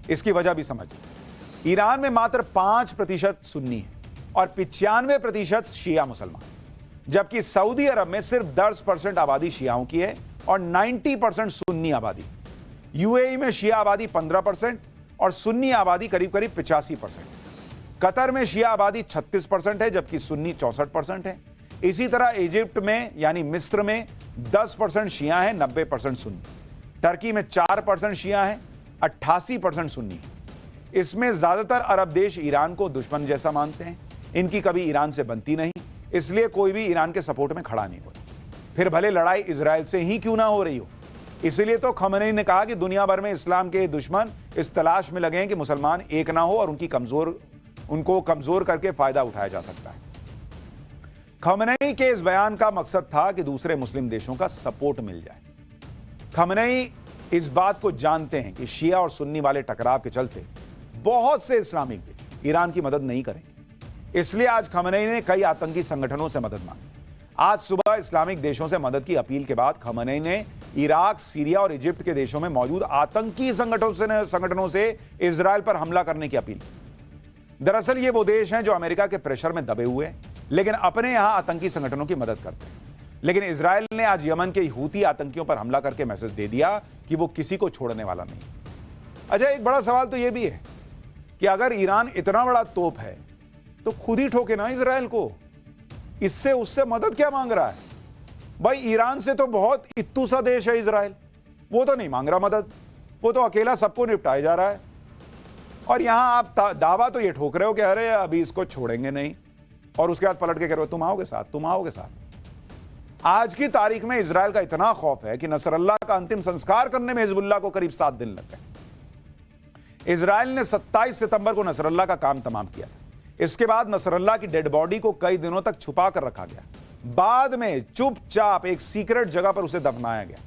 इसकी वजह भी समझिए। ईरान में मात्र 5% सुन्नी है और 95% शिया मुसलमान, जबकि सऊदी अरब में सिर्फ 10% आबादी शियाओं की है और 90% सुन्नी आबादी। यूएई में शिया आबादी 15% और सुन्नी आबादी करीब करीब 85%। कतर में शिया आबादी 36% है, जबकि सुन्नी 64% है। इसी तरह इजिप्ट में यानी मिस्र में 10% शिया है, 90% सुन्नी। टर्की में 4% शिया है, 88% सुन्नी। इसमें ज्यादातर अरब देश ईरान को दुश्मन जैसा मानते हैं। इनकी कभी ईरान से बनती नहीं, इसलिए कोई भी ईरान के सपोर्ट में खड़ा नहीं हो रहा। फिर भले लड़ाई इजराइल से ही क्यों ना हो रही हो। इसलिए तो खमनेई ने कहा कि दुनिया भर में इस्लाम के दुश्मन इस तलाश में लगे हैं कि मुसलमान एक ना हो और उनको कमजोर करके फायदा उठाया जा सकता है। खमनेई के इस बयान का मकसद था कि दूसरे मुस्लिम देशों का सपोर्ट मिल जाए। खमनेई इस बात को जानते हैं कि शिया और सुन्नी वाले टकराव के चलते बहुत से इस्लामिक देश ईरान की मदद नहीं करेंगे। इसलिए आज खमनेई ने कई आतंकी संगठनों से मदद मांगी। आज सुबह इस्लामिक देशों से मदद की अपील के बाद खमनेई ने इराक, सीरिया और इजिप्ट के देशों में मौजूद आतंकी संगठनों से इजराइल पर हमला करने की अपील की। दरअसल ये वो देश हैं जो अमेरिका के प्रेशर में दबे हुए हैं, लेकिन अपने यहां आतंकी संगठनों की मदद करते हैं। लेकिन इजराइल ने आज यमन के हूती आतंकियों पर हमला करके मैसेज दे दिया कि वो किसी को छोड़ने वाला नहीं। अच्छा, एक बड़ा सवाल तो यह भी है कि अगर ईरान इतना बड़ा तोप है तो खुद ही ठोके ना इजराइल को। इससे उससे मदद क्या मांग रहा है? भाई ईरान से तो बहुत इत्तू सा देश है इजराइल, वो तो नहीं मांग रहा मदद, वो तो अकेला सबको निपटाया जा रहा है। और यहां आप दावा तो ये ठोक रहे हो कि अरे अभी इसको छोड़ेंगे नहीं, और उसके बाद पलट के कह रहे हो तुम आओगे साथ, तुम आओगे साथ। आज की तारीख में इजराइल का इतना खौफ है कि नसरल्लाह का अंतिम संस्कार करने में हिजबुल्लाह को करीब 7 दिन लग गए। इजराइल ने 27 सितंबर को नसरल्लाह का काम तमाम किया। इसके बाद नसरल्लाह की डेड बॉडी को कई दिनों तक छुपा कर रखा गया, बाद में चुपचाप एक सीक्रेट जगह पर उसे दफनाया गया।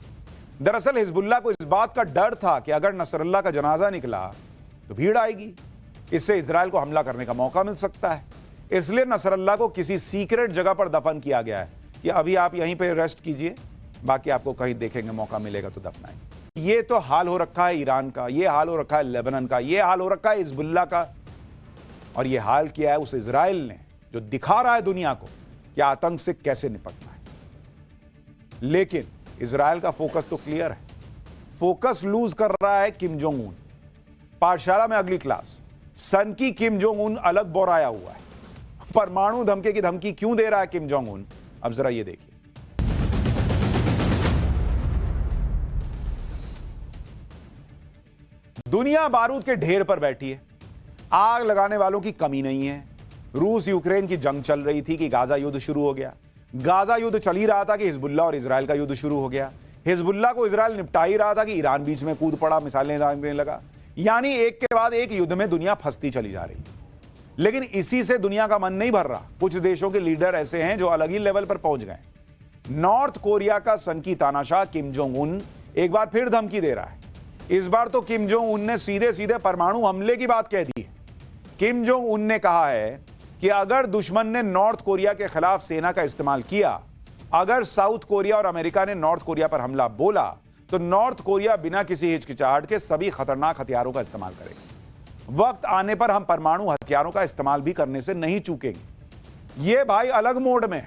दरअसल हिजबुल्लाह को इस बात का डर था कि अगर नसरल्लाह का जनाजा निकला तो भीड़ आएगी, इससे इजराइल को हमला करने का मौका मिल सकता है। इसलिए नसरल्लाह को किसी सीक्रेट जगह पर दफन किया गया है कि अभी आप यहीं पे रेस्ट कीजिए, बाकी आपको कहीं देखेंगे, मौका मिलेगा तो दफनाएंगे। ये तो हाल हो रखा है ईरान का, ये हाल हो रखा है लेबनान का, ये हाल हो रखा है हिजबुल्लाह का, और ये हाल किया है उस इजराइल ने जो दिखा रहा है दुनिया को कि आतंक से कैसे निपटना है। लेकिन इजराइल का फोकस तो क्लियर है, फोकस लूज कर रहा है किम जोंग उन। पाठशाला में अगली क्लास, सन की किम जोंग उन अलग बोराया हुआ है। परमाणु धमके की धमकी क्यों दे रहा है किम जोंग उन, अब जरा ये देखिए। दुनिया बारूद के ढेर पर बैठी है, आग लगाने वालों की कमी नहीं है। रूस यूक्रेन की जंग चल रही थी कि गाजा युद्ध शुरू हो गया, गाजा युद्ध चल ही रहा था कि हिजबुल्लाह और इजराइल का युद्ध शुरू हो गया, हिजबुल्लाह को इजराइल निपटा ही रहा था कि ईरान बीच में कूद पड़ा, मिसाइलें दागने लगा। यानी एक के बाद एक युद्ध में दुनिया फंसती चली जा रही। लेकिन इसी से दुनिया का मन नहीं भर रहा। कुछ देशों के लीडर ऐसे हैं जो अलग ही लेवल पर पहुंच गए। नॉर्थ कोरिया का सनकी तानाशाह किम जोंग उन एक बार फिर धमकी दे रहा है। इस बार तो किम जोंग उन ने सीधे सीधे परमाणु हमले की बात कह दी है। किम जोंग उन ने कहा है कि अगर दुश्मन ने नॉर्थ कोरिया के खिलाफ सेना का इस्तेमाल किया, अगर साउथ कोरिया और अमेरिका ने नॉर्थ कोरिया पर हमला बोला, तो नॉर्थ कोरिया बिना किसी हिचकिचाहट के सभी खतरनाक हथियारों का इस्तेमाल करेगा। वक्त आने पर हम परमाणु हथियारों का इस्तेमाल भी करने से नहीं चूकेंगे। ये भाई अलग मोड में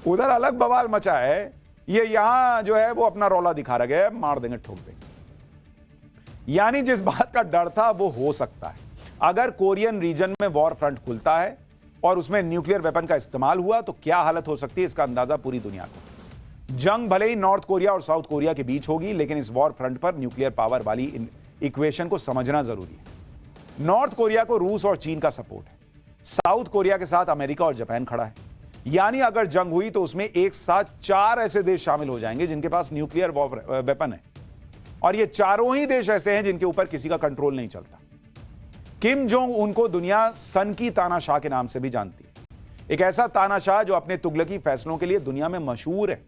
उधर अलग बवाल मचा है, ये यहां जो है वो अपना रौला दिखा रहा है, मार देंगे, ठोक देंगे। यानी जिस बात का डर था वो हो सकता है। अगर कोरियन रीजन में वॉर फ्रंट खुलता है और उसमें न्यूक्लियर वेपन का इस्तेमाल हुआ तो क्या हालत हो सकती है, इसका अंदाजा पूरी दुनिया को। जंग भले ही नॉर्थ कोरिया और साउथ कोरिया के बीच होगी, लेकिन इस वॉर फ्रंट पर न्यूक्लियर पावर वाली इक्वेशन को समझना जरूरी है। नॉर्थ कोरिया को रूस और चीन का सपोर्ट है, साउथ कोरिया के साथ अमेरिका और जापान खड़ा है। यानी अगर जंग हुई तो उसमें एक साथ 4 ऐसे देश शामिल हो जाएंगे जिनके पास न्यूक्लियर वेपन है, और ये चारों ही देश ऐसे हैं जिनके ऊपर किसी का कंट्रोल नहीं चलता। किम जोंग उनको दुनिया सन की तानाशाह के नाम से भी जानती है। एक ऐसा तानाशाह जो अपने तुगलकी फैसलों के लिए दुनिया में मशहूर है।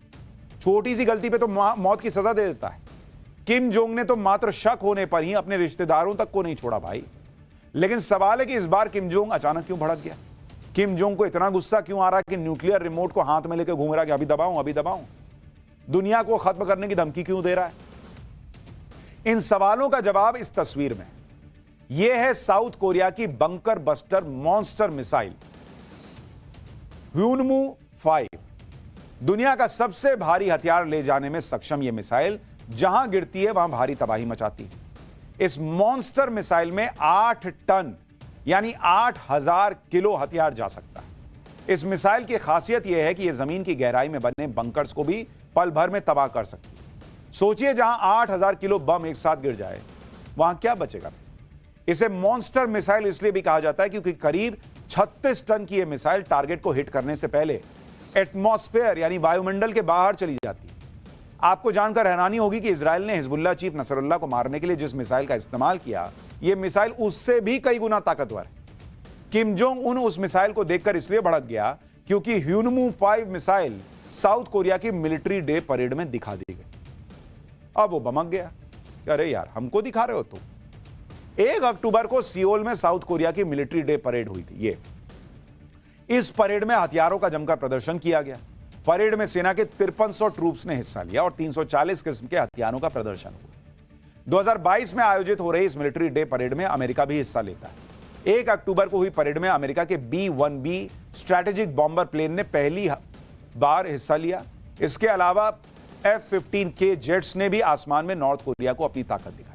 छोटी सी गलती पे तो मौत की सजा दे देता है। किम जोंग ने तो मात्र शक होने पर ही अपने रिश्तेदारों तक को नहीं छोड़ा भाई। लेकिन सवाल है कि इस बार किम जोंग अचानक क्यों भड़क गया? किम जोंग को इतना गुस्सा क्यों आ रहा कि न्यूक्लियर रिमोट को हाथ में लेकर घूम रहा कि अभी दबाऊं, अभी दबाऊं? दुनिया को खत्म करने की धमकी क्यों दे रहा है? इन सवालों का जवाब इस तस्वीर में। यह है साउथ कोरिया की बंकर बस्टर मॉन्स्टर मिसाइल ह्यूनमू 5। दुनिया का सबसे भारी हथियार ले जाने में सक्षम यह मिसाइल जहां गिरती है वहां भारी तबाही मचाती है। इस मॉन्स्टर मिसाइल में 8 टन यानी 8000 किलो हथियार जा सकता है। इस मिसाइल की खासियत यह है कि यह जमीन की गहराई में बने बंकर्स को भी पल भर में तबाह कर सकती है। सोचिए जहां 8000 किलो बम एक साथ गिर जाए वहां क्या बचेगा? इसे मॉन्स्टर मिसाइल इसलिए भी कहा जाता है क्योंकि करीब 36 टन की यह मिसाइल टारगेट को हिट करने से पहले एटमॉस्फेयर यानी वायुमंडल के बाहर चली जाती है। आपको जानकर हैरानी होगी कि इजराइल ने हिजबुल्लाह चीफ नसरुल्लाह को मारने के लिए जिस मिसाइल का इस्तेमाल किया, यह मिसाइल उससे भी कई गुना ताकतवर है। किम जोंग उन उस मिसाइल को देखकर इसलिए भड़क गया क्योंकि ह्यूनमू 5 मिसाइल साउथ कोरिया की मिलिट्री डे परेड में दिखा दी गई। अब वो बमक गया, अरे यार हमको दिखा रहे हो तुम। 1 अक्टूबर को सियोल में साउथ कोरिया की मिलिट्री डे परेड हुई थी। इस परेड में हथियारों का जमकर प्रदर्शन किया गया। परेड में सेना के 5300 ट्रूप्स ने हिस्सा लिया और 340 किस्म के हथियारों का प्रदर्शन हुआ। 2022 में आयोजित हो रही इस मिलिट्री डे परेड में अमेरिका भी हिस्सा लेता है। 1 अक्टूबर को हुई परेड में अमेरिका के B-1B स्ट्रैटेजिक बॉम्बर प्लेन ने पहली बार हिस्सा लिया। इसके अलावा F-15K जेट्स ने भी आसमान में नॉर्थ कोरिया को अपनी ताकत दिखाई।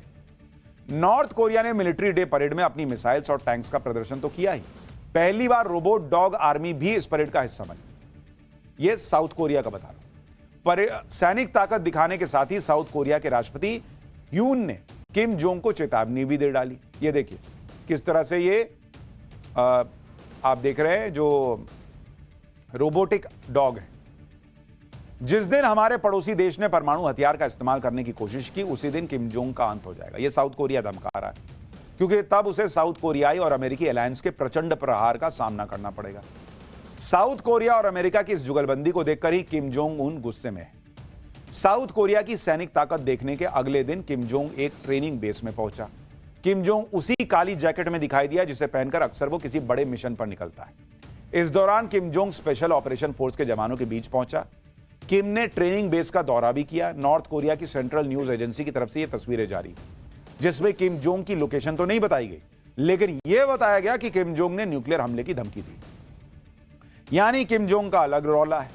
नॉर्थ कोरिया ने मिलिट्री डे परेड में अपनी मिसाइल्स और टैंक्स का प्रदर्शन तो किया ही, पहली बार रोबोट डॉग आर्मी भी इस परेड का हिस्सा बनी। ये साउथ कोरिया का बता रहा हूं। पर सैनिक ताकत दिखाने के साथ ही साउथ कोरिया के राष्ट्रपति यून ने किम जोंग को चेतावनी भी दे डाली। ये देखिए किस तरह से ये आप देख रहे हैं जो रोबोटिक डॉग है। जिस दिन हमारे पड़ोसी देश ने परमाणु हथियार का इस्तेमाल करने की कोशिश की उसी दिन किम जोंग का अंत हो जाएगा। यह साउथ कोरिया धमका रहा है, क्योंकि तब उसे साउथ कोरियाई और अमेरिकी अलायंस के प्रचंड प्रहार का सामना करना पड़ेगा। साउथ कोरिया और अमेरिका की इस जुगलबंदी को देखकर ही किम जोंग उन गुस्से में है। साउथ कोरिया की सैनिक ताकत देखने के अगले दिन किम जोंग एक ट्रेनिंग बेस में पहुंचा। किम जोंग उसी काली जैकेट में दिखाई दिया जिसे पहनकर अक्सर वो किसी बड़े मिशन पर निकलता है। इस दौरान Kim Jong special operation force के जवानों के बीच पहुंचा। किम ने ट्रेनिंग बेस का दौरा भी किया। नॉर्थ कोरिया की सेंट्रल न्यूज एजेंसी की तरफ से ये तस्वीरें जारी, जिसमें किम जोंग की लोकेशन तो नहीं बताई गई, लेकिन यह बताया गया कि किम जोंग ने न्यूक्लियर हमले की धमकी दी। यानी किम जोंग का अलग रौला है,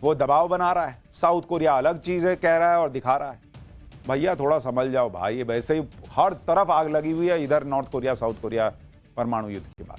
वो दबाव बना रहा है। साउथ कोरिया अलग चीजें कह रहा है और दिखा रहा है। भैया थोड़ा समझ जाओ भाई, वैसे ही हर तरफ आग लगी हुई है, इधर नॉर्थ कोरिया साउथ कोरिया परमाणु युद्ध की बात।